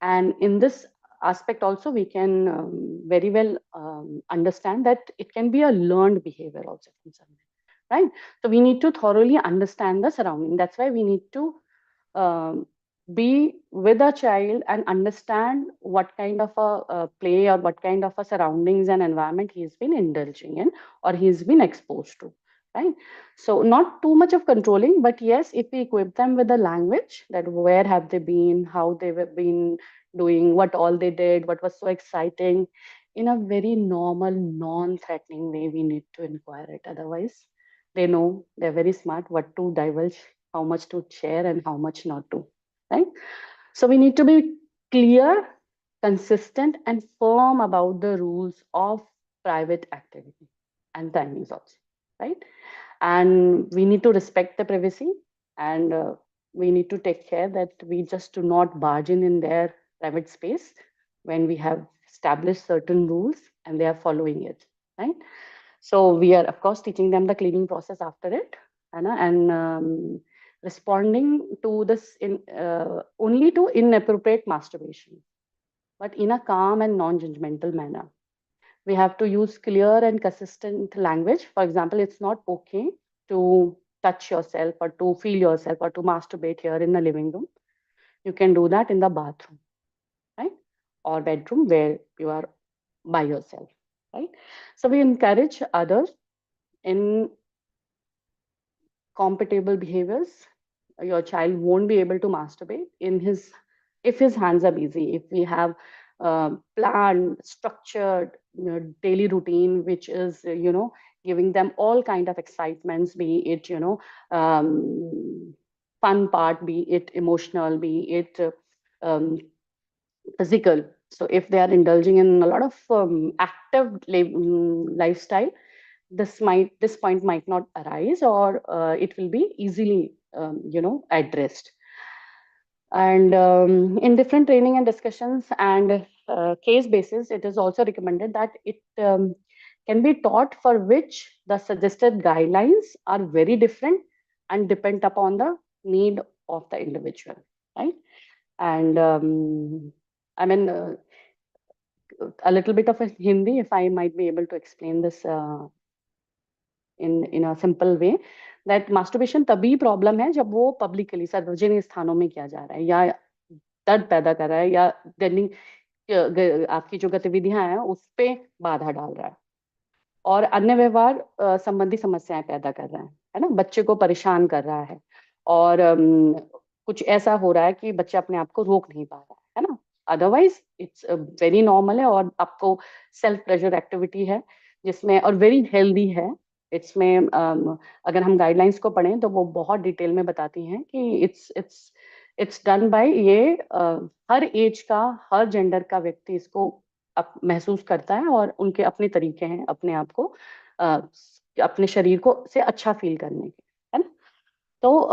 and in this aspect also we can very well understand that it can be a learned behavior also from somewhere, right? So we need to thoroughly understand the surrounding. That's why we need to um, be with a child and understand what kind of a play or what kind of a surroundings and environment he's been indulging in or he's been exposed to, right? So not too much of controlling, but yes, if we equip them with the language, that where have they been, how they have been doing, what all they did, what was so exciting, in a very normal, non-threatening way, we need to inquire it. Otherwise, they know, they're very smart what to divulge, how much to share, and how much not to, right? So we need to be clear, consistent, and firm about the rules of private activity and timings also, right? And we need to respect the privacy, and we need to take care that we just do not barge in their private space when we have established certain rules and they are following it, right? So we are, of course, teaching them the cleaning process after it, and responding to this in only to inappropriate masturbation, but in a calm and non-judgmental manner. We have to use clear and consistent language. For example, it's not okay to touch yourself or to feel yourself or to masturbate here in the living room. You can do that in the bathroom, right? Or bedroom where you are by yourself, right? So we encourage others in compatible behaviors. Your child won't be able to masturbate in his if his hands are busy. If we have planned, structured, daily routine, which is giving them all kind of excitements, be it fun part, be it emotional, be it physical. So if they are indulging in a lot of active lifestyle, this point might not arise, or it will be easily addressed. And in different training and discussions and case basis, it is also recommended that it can be taught, for which the suggested guidelines are very different and depend upon the need of the individual, right? And I mean, a little bit of a Hindi, if I might be able to explain this in a simple way that masturbation तभी problem है जब वो publicly सार्वजनिक स्थानों में किया जा रहा है, या दर्द पैदा कर रहा है, या दैनिक आपकी जो गतिविधियां हैं उस पे बाधा डाल रहा है, और अन्य व्यवहार संबंधी समस्याएं पैदा कर रहा है ना, बच्चे को परेशान कर रहा है, और कुछ ऐसा हो रहा है कि बच्चा अपने आप को रोक नहीं पा रहा है ना। अदरवाइज इट्स वेरी नॉर्मल है, और आपको सेल्फ प्लेजर एक्टिविटी है जिसमें, और वेरी हेल्दी है। इसमें अगर हम गाइडलाइंस को पढ़ें तो वो बहुत डिटेल में बताती हैं कि इट्स डन बाय ये हर एज का, हर जेंडर का व्यक्ति इसको महसूस करता है, और उनके अपने तरीके हैं अपने आप को अपने शरीर को से अच्छा फील करने के, है ना। तो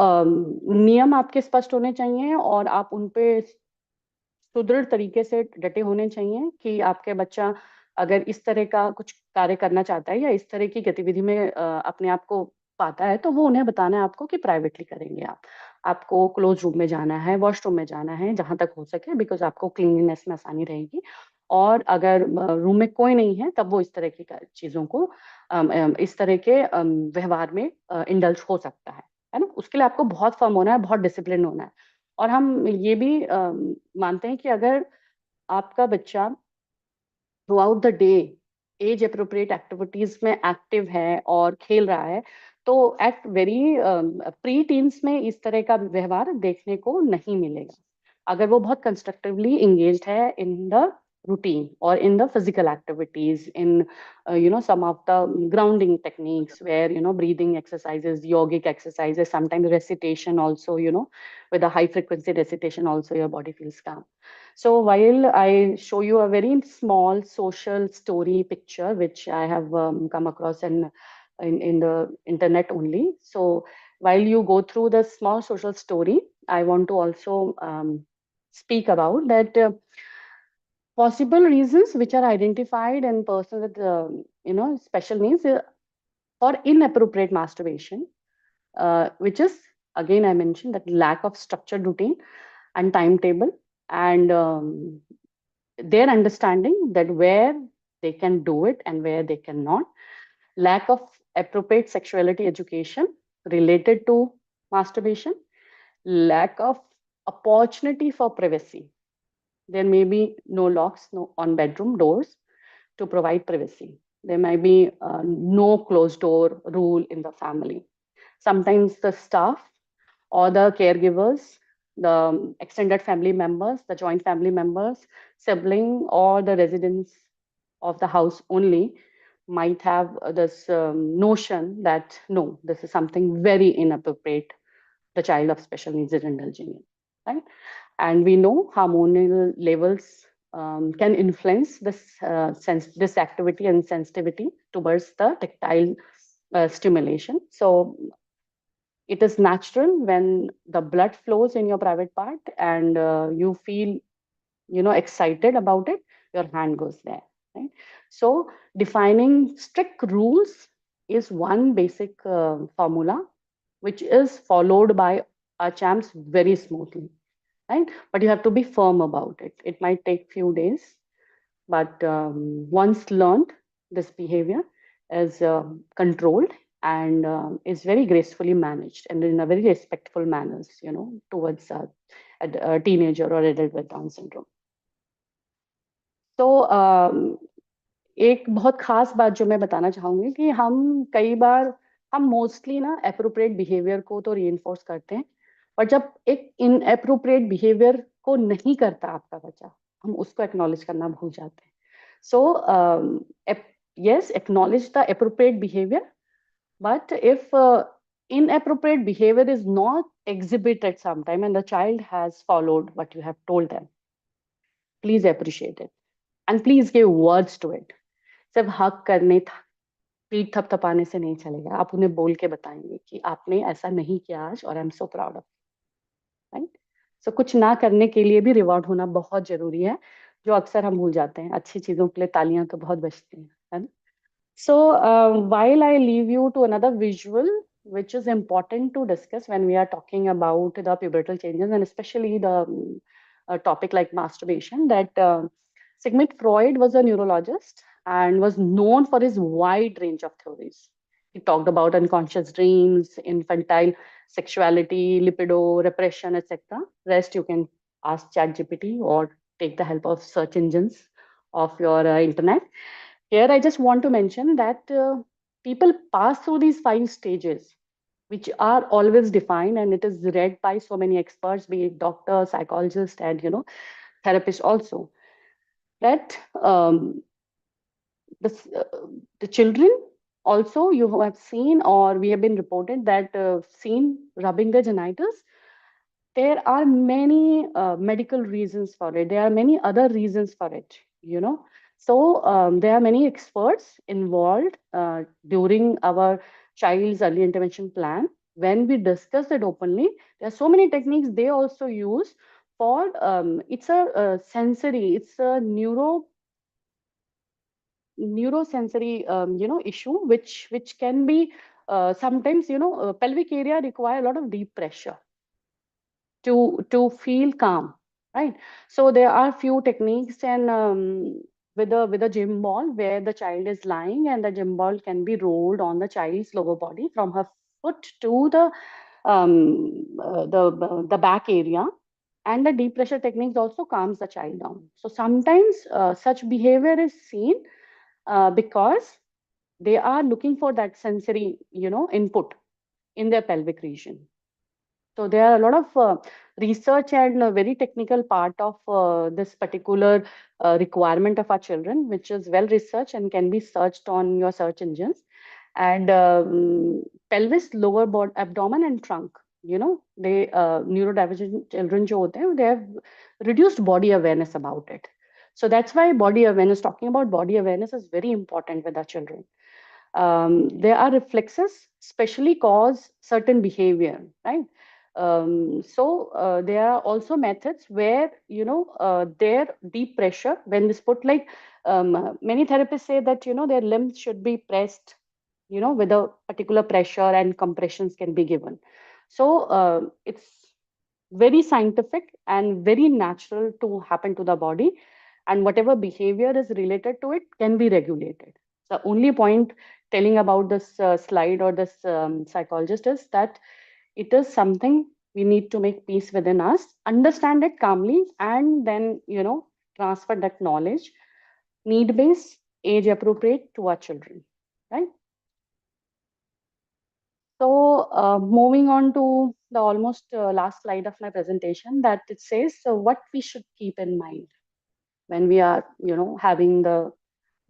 नियम आपके स्पष्ट होने चाहिए, और आप उन पे सुदृढ़ तरीके से डटे होने चाहिए कि आपके बच्चा अगर इस तरह का कुछ कार्य करना चाहता है या इस तरह की गतिविधि में अपने आप को पाता है, तो वो उन्हें बताना है आपको कि प्राइवेटली करेंगे आप। आपको क्लोज रूम में जाना है, वॉशरूम में जाना है, जहां तक हो सके, बिकॉज आपको क्लीनलीनेस में आसानी रहेगी। और अगर रूम में कोई नहीं है तब वो इस तरह की चीजों को इस तरह के व्यवहार में इंडल्ज हो सकता है ना। उसके लिए आपको बहुत फर्म होना है, बहुत डिसिप्लिन होना है। और हम ये भी मानते हैं कि अगर आपका बच्चा through out the day age appropriate activities में एक्टिव है और खेल रहा है, तो एट वेरी प्री टीन्स में इस तरह का व्यवहार देखने को नहीं मिलेगा। अगर वो बहुत कंस्ट्रक्टिवली engaged है in the routine or in the physical activities, in some of the grounding techniques where breathing exercises, yogic exercises, sometimes recitation also, with a high frequency recitation also your body feels calm. So while I show you a very small social story picture which I have come across in the internet only, so while you go through the small social story, I want to also speak about that possible reasons which are identified in person with special needs for inappropriate masturbation, which is, again I mentioned, that lack of structured routine and timetable, and their understanding that where they can do it and where they cannot, lack of appropriate sexuality education related to masturbation, lack of opportunity for privacy. There may be no locks on bedroom doors to provide privacy. There might be no closed door rule in the family. Sometimes the staff or the caregivers, the extended family members, the joint family members, sibling, or the residents of the house only might have this notion that no, this is something very inappropriate the child of special needs is indulging in, right? And we know hormonal levels can influence this activity and sensitivity towards the tactile stimulation. So it is natural when the blood flows in your private part and you feel excited about it, your hand goes there, right? So defining strict rules is one basic formula which is followed by our champs very smoothly, right? But you have to be firm about it. It might take few days, but once learned, this behavior is controlled and is very gracefully managed and in a very respectful manners, towards a teenager or adult with Down syndrome. तो एक बहुत खास बात जो मैं बताना चाहूंगी कि हम मोस्टली ना एप्रोप्रिएट बिहेवियर को तो रीइंफोर्स करते हैं, पर जब एक इनएप्रोप्रिएट बिहेवियर को नहीं करता आपका बच्चा, हम उसको एक्नॉलेज करना भूल जाते हैं. सो yes, acknowledge the appropriate behavior, but if inappropriate behavior is not exhibited sometime and the child has followed what you have told them, please appreciate it and please give words to it. सिर्फ हक करने पीठ थपथपाने से नहीं चलेगा, आप उन्हें बोल के बताएंगे कि आपने ऐसा नहीं किया आज और I am so proud of, right? So कुछ ना करने के लिए भी रिवॉर्ड होना बहुत जरूरी है, जो अक्सर हम भूल जाते हैं. अच्छी चीजों के लिए तालियां तो बहुत बजती हैं, है ना? So while I leave you to another visual, which is important to discuss when we are talking about the pubertal changes and especially the topic like masturbation, that Sigmund Freud was a neurologist and was known for his wide range of theories. We talked about unconscious dreams, infantile sexuality, libido, repression, etc. Rest you can ask ChatGPT or take the help of search engines of your internet. Here, I just want to mention that people pass through these 5 stages, which are always defined, and it is read by so many experts, be it doctors, psychologists, and therapists also. That the, the children also, you have seen, or we have been reported that seen rubbing their genitals. There are many medical reasons for it. There are many other reasons for it. So there are many experts involved during our child's early intervention plan. When we discuss it openly, there are so many techniques they also use for it's a sensory, it's a neurosensory issue, which can be sometimes pelvic area require a lot of deep pressure to feel calm, right? So there are few techniques, and with a gym ball where the child is lying, and the gym ball can be rolled on the child's lower body from her foot to the back area, and the deep pressure techniques also calms the child down. So sometimes such behavior is seen because they are looking for that sensory input in their pelvic region. So there are a lot of research and a very technical part of this particular requirement of our children, which is well researched and can be searched on your search engines. And pelvis, lower body, abdomen, and trunk. They neurodivergent children jo hote hain, they have reduced body awareness about it. So that's why body awareness, talking about body awareness, is very important with our children. There are reflexes, especially cause certain behavior, right? So there are also methods where their deep pressure, when this put, like many therapists say that their limbs should be pressed with a particular pressure, and compressions can be given. So it's very scientific and very natural to happen to the body, and whatever behavior is related to it can be regulated. The only point telling about this slide or this psychologist is that it is something we need to make peace within us, understand it calmly, and then transfer that knowledge, need based, age appropriate, to our children, right? So moving on to the almost last slide of my presentation, that it says, so what we should keep in mind when we are having the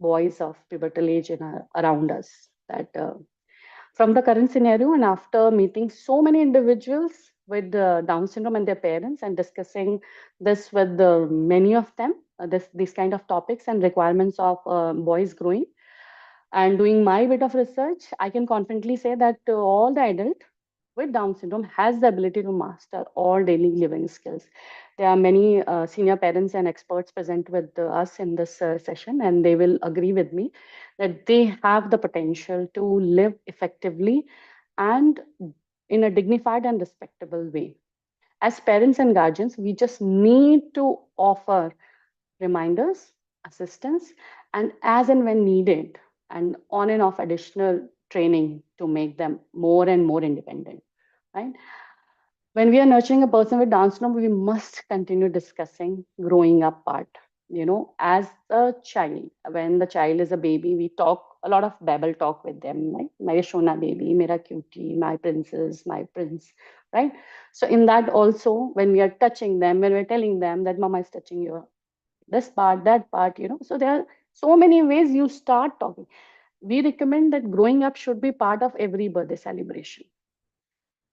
boys of pivotal age around us, that from the current scenario, and after meeting so many individuals with Down syndrome and their parents, and discussing this with many of them, these kind of topics and requirements of boys growing, and doing my bit of research, I can confidently say that all the adult with Down syndrome has the ability to master all daily living skills. There are many senior parents and experts present with us in this session, and they will agree with me that they have the potential to live effectively and in a dignified and respectable way. As parents and guardians, we just need to offer reminders, assistance, and as and when needed, and on and off additional training to make them more and more independent, right? When we are nurturing a person with Down syndrome, we must continue discussing growing up part. As a child, when the child is a baby, we talk a lot of babble talk with them, like my Shona baby, mera cutie, my princess, my prince, right? So in that also, when we are touching them, when we're telling them that mama is touching your this part, that part, so there are so many ways you start talking. We recommend that growing up should be part of every birthday celebration,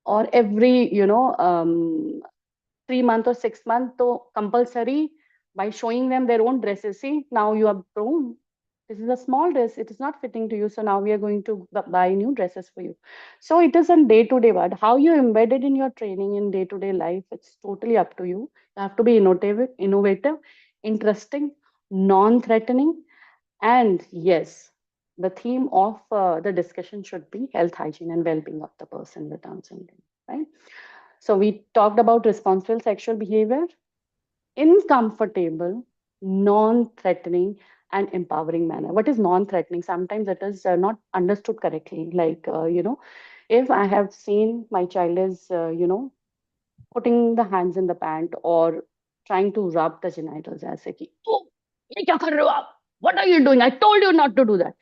or every 3 month or 6 month, so compulsory, by showing them their own dresses. See, now you are grown, this is a small dress, it is not fitting to you, so now we are going to buy new dresses for you. So it is a day-to-day word. How you embed it in your training in day-to-day life, it's totally up to you. You have to be innovative, interesting, non-threatening, and yes, the theme of the discussion should be health, hygiene, and well-being of the person with Down syndrome, right? So we talked about responsible sexual behavior in comfortable, non-threatening, and empowering manner. What is non-threatening? Sometimes it is not understood correctly. Like, if I have seen my child is, putting the hands in the pant or trying to rub the genitals, ऐसे कि, oh, ये क्या कर रहे हो आप? What are you doing? I told you not to do that.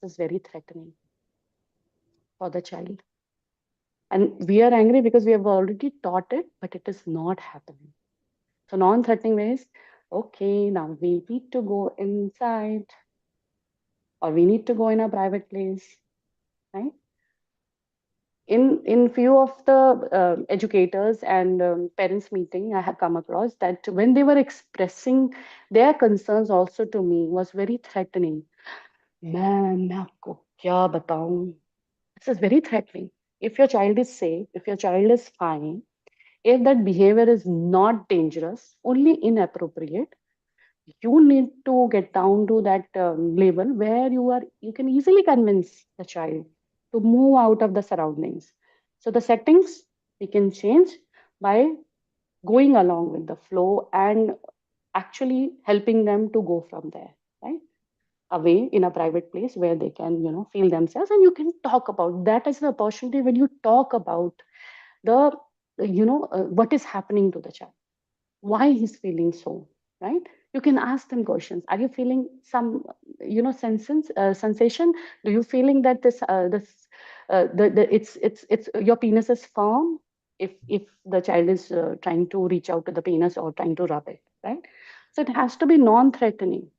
This is very threatening for the child. And we are angry because we have already taught it, but it is not happening. So non-threatening ways, okay, now we need to go inside or we need to go in a private place, right? In few of the educators and parents meeting, I have come across that when they were expressing their concerns also to me was very threatening. मैं आपको क्या बताऊं? This is very threatening. If your child is safe, if your child is fine, if that behavior is not dangerous, only inappropriate, you need to get down to that level where you can easily convince the child to move out of the surroundings. So the settings we can change by going along with the flow and actually helping them to go from there, right? Away in a private place where they can, feel themselves, and you can talk about that as the opportunity when you talk about the, what is happening to the child, why he's feeling so, right? You can ask them questions. Are you feeling some, sensation? Do you feeling that it's your penis is firm? If the child is trying to reach out to the penis or trying to rub it, right? So it has to be non-threatening.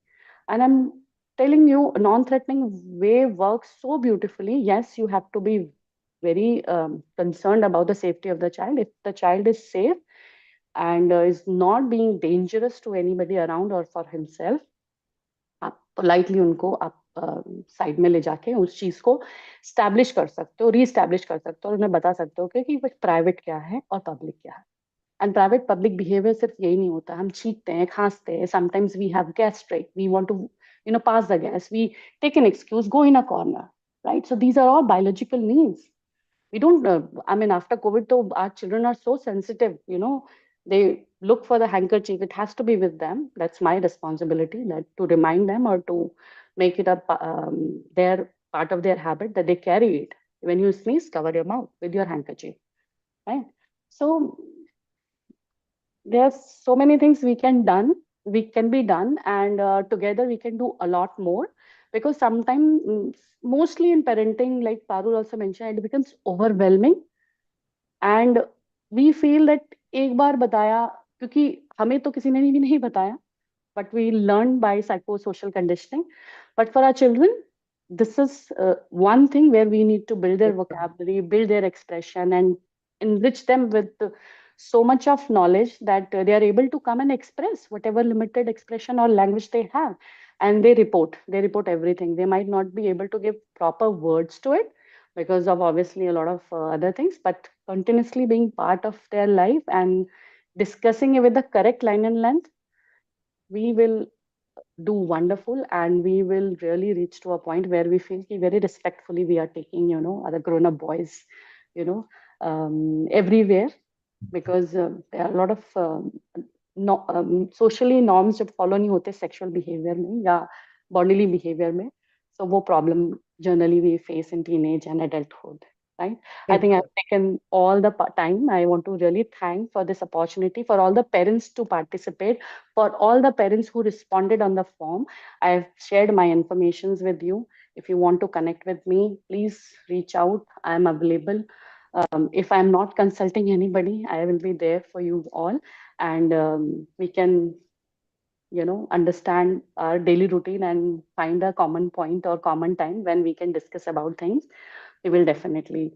And I'm telling you, a non-threatening way works so beautifully. Yes, you have to be very concerned about the safety of the child. If the child is safe and is not being dangerous to anybody around or for himself, आप politely उनको आप side में ले जाके उस चीज को establish कर सकते हो, रीस्टैब्लिश कर सकते हो, और उन्हें बता सकते हो कि प्राइवेट क्या है और पब्लिक क्या है. एंड प्राइवेट पब्लिक बिहेवियर सिर्फ यही नहीं होता, हम छींकते हैं, खांसते हैं, sometimes we have gastric, we want to pass the gas, we take an excuse, go in a corner, right? So these are all biological needs. We don't I mean, after COVID though, our children are so sensitive, they look for the handkerchief, it has to be with them. That's my responsibility, that to remind them or to make it their part of their habit, that they carry it. When you sneeze, cover your mouth with your handkerchief, right? So there's so many things we can be done, and together we can do a lot more, because sometimes, mostly in parenting, like Parul also mentioned, it becomes overwhelming, and we feel that एक बार बताया, क्योंकि हमें तो किसी ने भी नहीं बताया, but we learn by psychosocial conditioning. But for our children, this is one thing where we need to build their vocabulary, build their expression, and enrich them with so much of knowledge that they are able to come and express whatever limited expression or language they have. And they report everything. They might not be able to give proper words to it because of obviously a lot of other things, but continuously being part of their life and discussing it with the correct line and length, we will do wonderful, and we will really reach to a point where we feel very respectfully we are taking, other grown-up boys, everywhere, because there are a lot of no, socially norms जब follow नहीं होते sexual behavior में या bodily behavior में, so वो problem generally we face in teenage and adulthood, right? I think I've taken all the time. I want to really thank for this opportunity, for all the parents to participate, for all the parents who responded on the form. I've shared my informations with you. If you want to connect with me, please reach out. I'm available. If I'm not consulting anybody, I will be there for you all, and we can, understand our daily routine and find a common point or common time when we can discuss about things. We will definitely,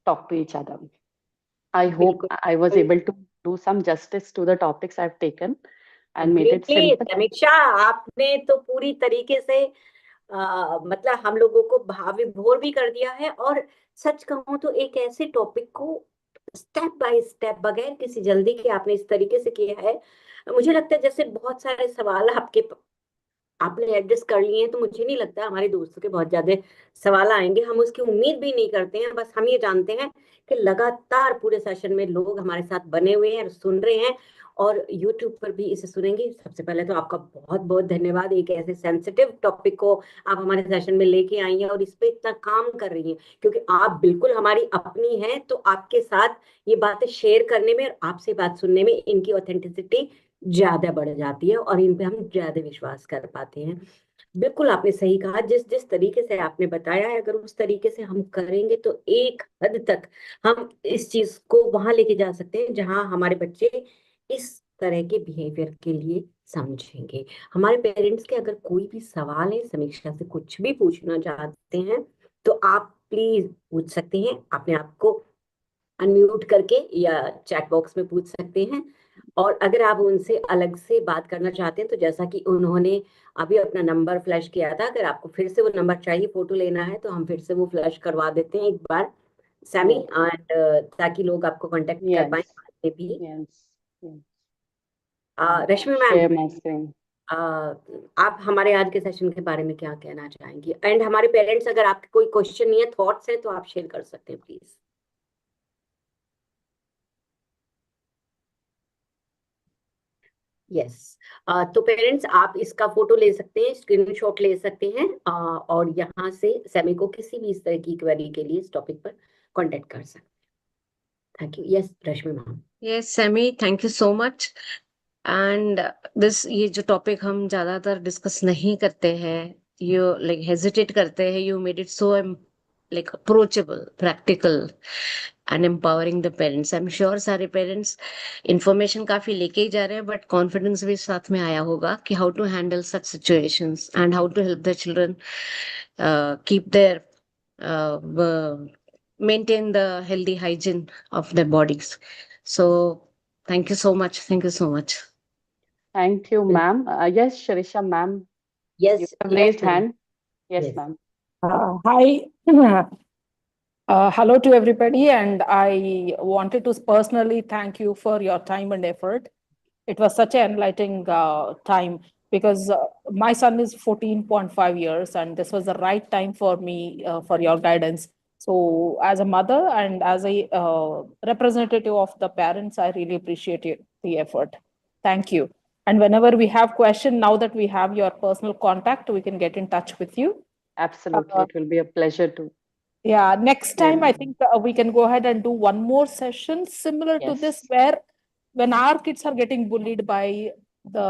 talk to each other. I hope I was able to do some justice to the topics I've taken and made it simple. समीक्षा, आपने तो पूरी तरीके से मतलब हम लोगों को भाव विभोर भी कर दिया है, और सच कहूं तो एक ऐसे टॉपिक को स्टेप बाय स्टेप, बगैर किसी जल्दी के आपने इस तरीके से किया है, मुझे लगता है जैसे बहुत सारे सवाल आपके आपने एड्रेस कर लिए हैं, तो मुझे नहीं लगता हमारे दोस्तों के बहुत ज्यादा सवाल आएंगे। हम उसकी उम्मीद भी नहीं करते हैं, बस हम ये जानते हैं कि लगातार पूरे सेशन में लोग हमारे साथ बने हुए हैं और सुन रहे हैं, और यूट्यूब पर भी इसे सुनेंगे। सबसे पहले तो आपका बहुत बहुत धन्यवाद, एक ऐसे सेंसिटिव टॉपिक को आप हमारे सेशन में लेके आई हैं और इस पे इतना काम कर रही हैं, क्योंकि आप बिल्कुल हमारी अपनी हैं। तो आपके साथ ये बातें शेयर करने में और आपसे बात सुनने में इनकी ऑथेंटिसिटी ज्यादा बढ़ जाती है और इन पे हम ज्यादा विश्वास कर पाते हैं। बिल्कुल आपने सही कहा, जिस जिस तरीके से आपने बताया है, अगर उस तरीके से हम करेंगे तो एक हद तक हम इस चीज को वहां लेके जा सकते हैं जहां हमारे बच्चे इस तरह के बिहेवियर के लिए समझेंगे। हमारे पेरेंट्स के अगर कोई भी सवाल है, समीक्षा से कुछ भी पूछना चाहते हैं, तो आप प्लीज पूछ सकते हैं, अपने आप को अनम्यूट करके या चैट बॉक्स में पूछ सकते हैं। और अगर आप उनसे अलग से बात करना चाहते हैं, तो जैसा कि उन्होंने अभी अपना नंबर फ्लैश किया था, अगर आपको फिर से वो नंबर चाहिए, फोटो लेना है, तो हम फिर से वो फ्लैश करवा देते हैं एक बार, सैमी, एंड ताकि लोग आपको कांटेक्ट कर पाए Yes, बाद में भी। yes, yes. Rashmi ma'am, Share my screen. आप हमारे आज के सेशन के बारे में क्या कहना चाहेंगी? एंड हमारे पेरेंट्स, अगर आपके कोई क्वेश्चन या थॉट्स है तो आप शेयर कर सकते हैं प्लीज। यस, तो पेरेंट्स आप इसका फोटो ले सकते हैं, स्क्रीनशॉट ले सकते हैं, और यहाँ से सैमी को किसी भी इस तरह की क्वेरी के लिए इस टॉपिक पर कांटेक्ट कर सकते हैं। Thank you. Yes Rashmi ma'am. Yes, Sammy, thank you so much. And this ये जो टॉपिक हम ज्यादातर डिस्कस नहीं करते हैं, यू लाइक हेजिटेट करते हैं, you made it so like approachable, practical and empowering the parents. I am sure सारे पेरेंट्स इंफॉर्मेशन काफी लेके ही जा रहे हैं, बट कॉन्फिडेंस भी साथ में आया होगा कि how to handle such situations and how to help the children keep their maintain the healthy hygiene of their bodies. So thank you so much. Thank you so much. Thank you, ma'am. Yes, Sharisha, ma'am, you yes have yes raised ma'am. hand. Yes, yes. ma'am. Hi. Hello to everybody, and I wanted to personally thank you for your time and effort. It was such an enlightening time because my son is 14.5 years, and this was the right time for me for your guidance. So, as a mother and as a representative of the parents, I really appreciate the effort. Thank you. And whenever we have question, now that we have your personal contact, we can get in touch with you. Absolutely. It will be a pleasure to. Yeah, next time I Yeah. think we can go ahead and do one more session similar to this, Yes. where when our kids are getting bullied by the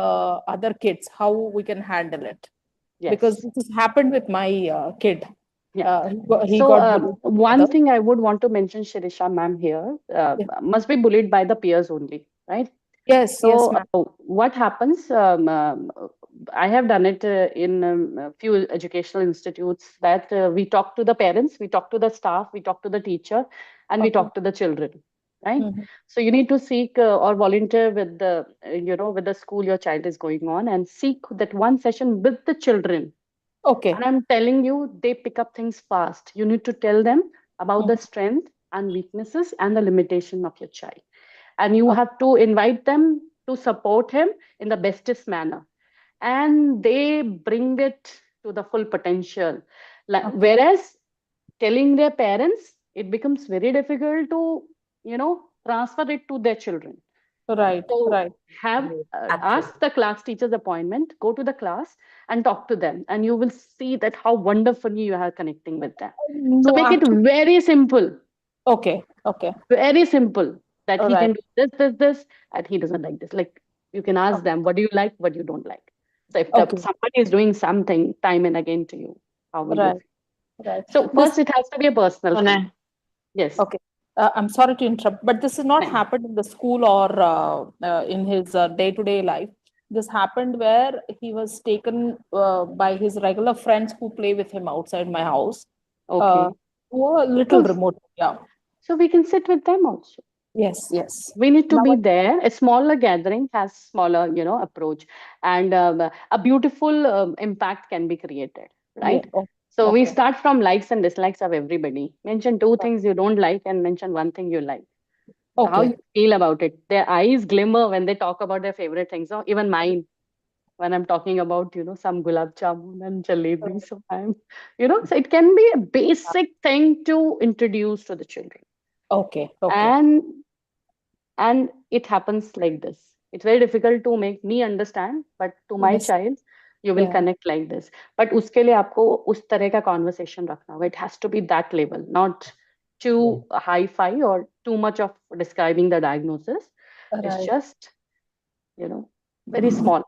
other kids, how we can handle it. Because Yes. this has happened with my kid. Yeah. He So, got bullied by one others. thing I would want to mention, Shirisha, ma'am, here, Yeah. must be bullied by the peers only, right? Yes, yes, So, ma'am. what happens? I have done it in a few educational institutes that we talk to the parents, we talk to the staff, we talk to the teacher, and we Okay. talk to the children, right? Mhm. So you need to seek or volunteer with the, with the school your child is going on, and seek that one session with the children. Okay. And I'm telling you, they pick up things fast. You need to tell them about the Mhm. strength and weaknesses and the limitation of your child, and you Okay. have to invite them to support him in the bestest manner, and they bring it to the full potential. Okay. Whereas telling their parents, it becomes very difficult to, transfer it to their children. Right, So right. have Absolutely। ask the class teacher's appointment, go to the class and talk to them, and you will see that how wonderfully you are connecting with them. So No, make it actually, very simple, okay, okay. very simple, that All he right. can do this, and he doesn't like this. Like, you can ask them, what do you like, what you don't like. So if Okay. somebody is doing something time and again to you, how will you Right, feel? right. So This first it has to be a personal thing. Yes. Okay. I'm sorry to interrupt, but this has not Fine. happened in the school or in his day-to-day life. This happened where he was taken by his regular friends who play with him outside my house uh, Okay. to a little So, remote. Yeah. so we can sit with them also. Yes, yes. We need to Now, be there. A smaller gathering has smaller, approach, and a beautiful impact can be created, yeah. right? Oh, So we okay. start from likes and dislikes of everybody. Mention two things you don't like and mention one thing you like. So how Okay. you feel about it? Their eyes glimmer when they talk about their favorite things. So even mine. when I'm talking about, some gulab jamun and jalebi. So so it can be a basic thing to introduce to the children. Okay. Okay. And it happens like this. It's very difficult to make me understand, but to my Yes. child, you will Yeah. connect like this. But उसके लिए आपको उस तरह का conversation रखना होगा. It has to be that level, not too hi-fi or too much of describing the diagnosis. It's Right. just, very small,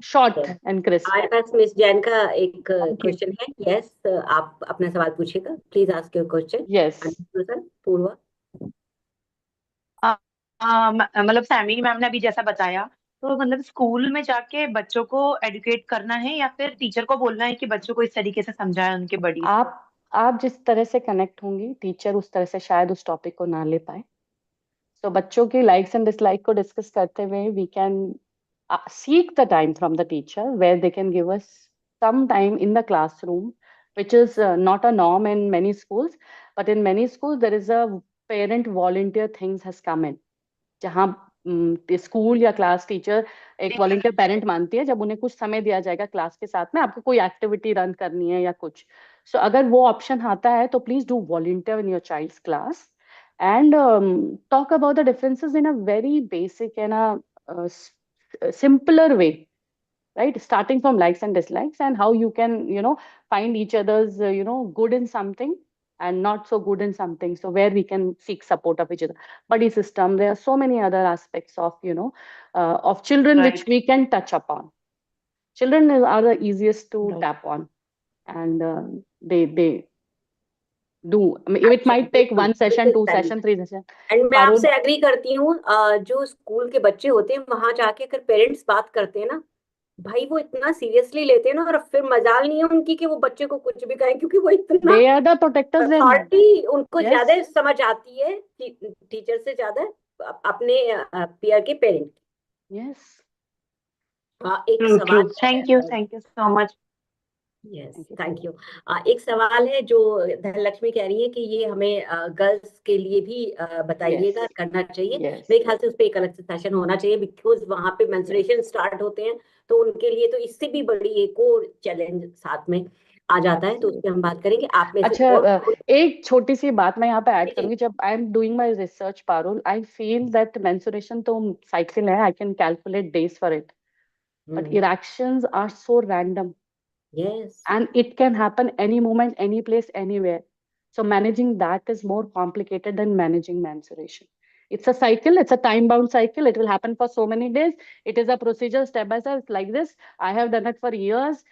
short Yes. and crisp. हमारे पास miss Jain का एक Thank you. क्वेश्चन है. यस, आप अपना सवाल पूछिएगा. Please ask your question. Yes. पूर्वा. मतलब Sami ma'am ने अभी जैसा बताया, तो मतलब स्कूल में जाके बच्चों को एडुकेट करना है या फिर टीचर को बोलना है कि बच्चों को इस तरीके से समझाए उनके बड़ी. आप जिस तरह से कनेक्ट होंगी, टीचर उस तरह से शायद उस टॉपिक को ना ले पाए. तो बच्चों की लाइक्स एंड डिसलाइक को डिस्कस करते हुए we can seek the time from the teacher where they can give us some time in the classroom, which is not a norm in many schools, but in many schools there is a parent volunteer things has come in, जहाँ school या class teacher एक volunteer parent मानती है, जब उन्हें कुछ समय दिया जाएगा क्लास के साथ में, आपको कोई एक्टिविटी रन करनी है या कुछ. सो अगर वो ऑप्शन आता है तो please do volunteer in your child's class and talk about the differences in a very basic and a simpler way, right? Starting from likes and dislikes and how you can, find each other's, good in something and not so good in something. So where we can seek support of each other. Buddy system, there are so many other aspects of, of children which we can touch upon. Children are the easiest to tap on, and they do. I mean, it might take one session, two session, three session. And मैं आपसे agree करती हूँ. जो school के बच्चे होते हैं वहां जाके अगर पेरेंट्स बात करते हैं ना, भाई वो इतना सीरियसली लेते हैं ना, और फिर मजाल नहीं है उनकी कि वो बच्चे को कुछ भी कहें, क्योंकि वो इतना They are the protectors. Authority उनको Yes. ज्यादा समझ आती है टीचर से ज्यादा अपने पीयर के पेरेंट. Yes. एक True, सवाल. true. Thank you so much. Yes, thank you. एक सवाल है जो धनलक्ष्मी कह रही है कि ये हमें गर्ल्स के लिए भी बताइएगा, Yes. करना चाहिए. Yes. मेरे ख्याल से उस पर एक अलग से सेशन होना चाहिए, बिकॉज वहां पे मेंस्ट्रुएशन स्टार्ट होते हैं, तो उनके लिए तो इससे भी बड़ी एक और चैलेंज साथ में आ जाता है, तो उस पर हम बात करेंगे. आप में से अच्छा, एक छोटी सी बात मैं यहाँ पे ऐड करूंगी. जब I am doing my research Parul, I feel that menstruation तो साइकिल है, I can calculate days for it, but erections are so random. Yes. And it can happen any moment, any place, anywhere. So managing that is more complicated than managing menstruation. It's a cycle, it's a time bound cycle. It will happen for so many days. It is a procedure step by step. It's like this. I have done it for years.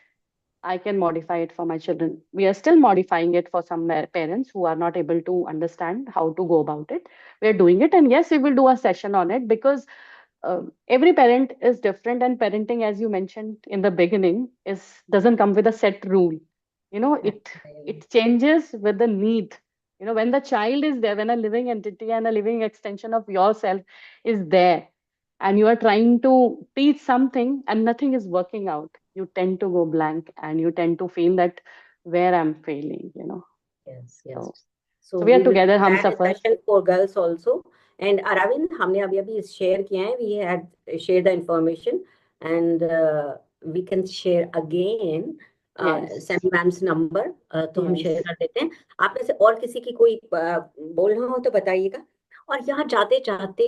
I can modify it for my children. We are still modifying it for some parents who are not able to understand how to go about it. We are doing it. And yes, we will do a session on it, because every parent is different, and parenting, as you mentioned in the beginning, doesn't come with a set rule. It changes with the need. When the child is there, when a living entity and a living extension of yourself is there, and you are trying to teach something and nothing is working out, you tend to go blank and you tend to feel that where I'm failing. Yes, yes. So we are together, hum plan a suffer. session for girls also. And Aravind, हमने अभी share किया है. We had shared the information, and we can share again Sammy ma'am's number, तो हम share कर देते हैं. आप में से और किसी की कोई बोलना हो तो बताइएगा. और यहाँ जाते जाते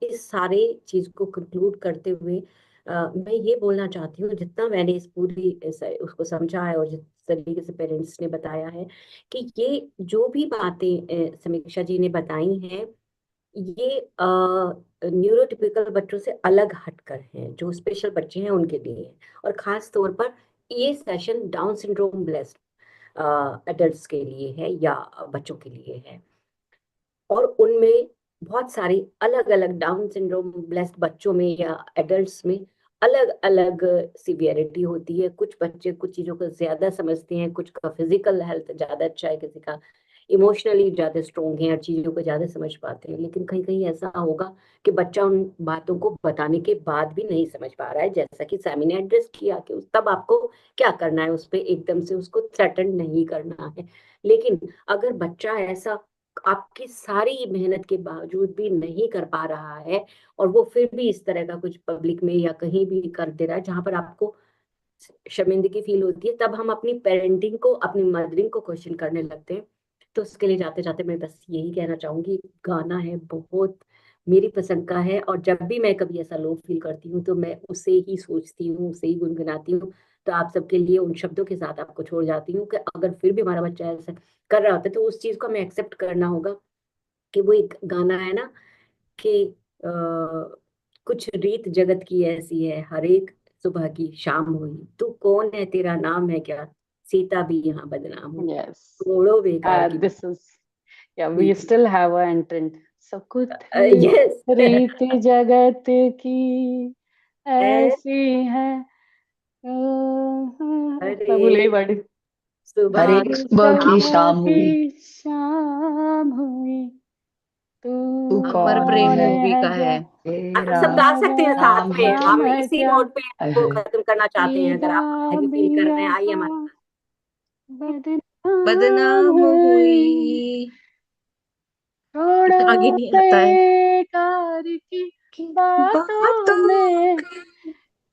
इस सारे चीज को कंक्लूड करते हुए मैं ये बोलना चाहती हूँ, जितना मैंने इस पूरी उसको समझा है और जिस तरीके से पेरेंट्स ने बताया है, कि ये जो भी बातें समीक्षा जी ने बताई हैं, ये न्यूरोटिपिकल बच्चों से अलग हटकर हैं, जो स्पेशल बच्चे हैं उनके लिए है. और खास तौर पर ये session down syndrome blessed adults के लिए है या बच्चों के लिए है. और उनमें बहुत सारे अलग अलग डाउन सिंड्रोम ब्लेस्ड बच्चों में या एडल्ट्स में अलग अलग सीवियरिटी होती है. कुछ बच्चे कुछ चीज़ों को ज़्यादा समझते हैं, कुछ का फिजिकल हेल्थ ज़्यादा अच्छा है, किसी का इमोशनली ज़्यादा स्ट्रॉन्ग है, हर चीज़ों को ज़्यादा समझ पाते हैं. लेकिन कहीं कहीं ऐसा होगा कि बच्चा उन बातों को बताने के बाद भी नहीं समझ पा रहा है, जैसा कि सैमी ने एड्रेस किया, कि तब आपको क्या करना है, उस पर एकदम से उसको थ्रेटन नहीं करना है. लेकिन अगर बच्चा ऐसा आपकी सारी मेहनत के बावजूद भी नहीं कर पा रहा है, और वो फिर भी इस तरह का कुछ पब्लिक में या कहीं भी कर दे रहा है जहां पर आपको शर्मिंदगी फील होती है, तब हम अपनी पेरेंटिंग को, अपनी मदरिंग को क्वेश्चन करने लगते हैं। तो उसके लिए जाते जाते मैं बस यही कहना चाहूंगी, गाना है बहुत मेरी पसंद का है, और जब भी मैं कभी ऐसा लो फील करती हूँ तो मैं उसे ही सोचती हूँ, उसे ही गुनगुनाती हूँ। तो आप सबके लिए उन शब्दों के साथ आपको छोड़ जाती हूँ कि अगर फिर भी हमारा बच्चा ऐसा कर रहा होता है तो उस चीज को हमें एक्सेप्ट करना होगा कि वो एक गाना है ना कि कुछ रीत जगत की ऐसी है, हर एक सुबह की शाम हुई, तू कौन है तेरा नाम है क्या, सीता भी यहाँ बदनाम हुई, Yes. करोड़ों बेकार की This is, yeah, we still have our entrant. So कुछ यस रीत जगत की ऐसी है, मैं भूल गई वर्ड। हर सुबह एक सुबह की शाम हुई, शाम हुई, तू तू अमर प्रेम कौन मूवी है का क्या, है। आप तेरा सब गा सकते हैं साथ नाम में, है हम नाम है इसी क्या, नोट पे आपको क्या। खत्म करना चाहते हैं। अगर आप सीधा हैवी भी फील कर रहे हैं, आइए हमारे यहाँ पास। बदनाम बदनाम हुई, हुई, आगे थोड़ा नहीं आता है। बेकार की बातों बातों में के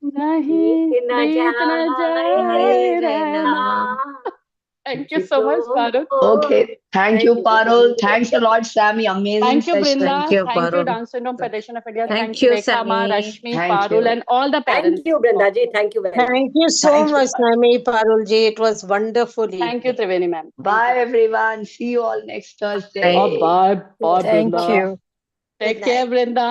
नहीं बीत न बीत न जाए जाए आए रहना। रहना। रहना Thank you so much, मुझको। Parul. Okay, thank you, thank Parul. You. Thanks a lot, Sammy. Amazing Thank you, session. Brinda. Thank you, Thank you, Parul. Down Syndrome Federation of India. Thank Thanks, you, Rekha Ma, Sammy. Rashmi, Thank Parul, you. and all the thank parents. You Vrinda ji, thank you very much. Thank you so Thank you. much, Nami Parulji. It was wonderful Thank you, evening. Triveni ma'am. Thank Bye, you. everyone. See you all next Oh, Thursday. bye, bye, Thank Brinda. you. Take Good care, night. Brinda.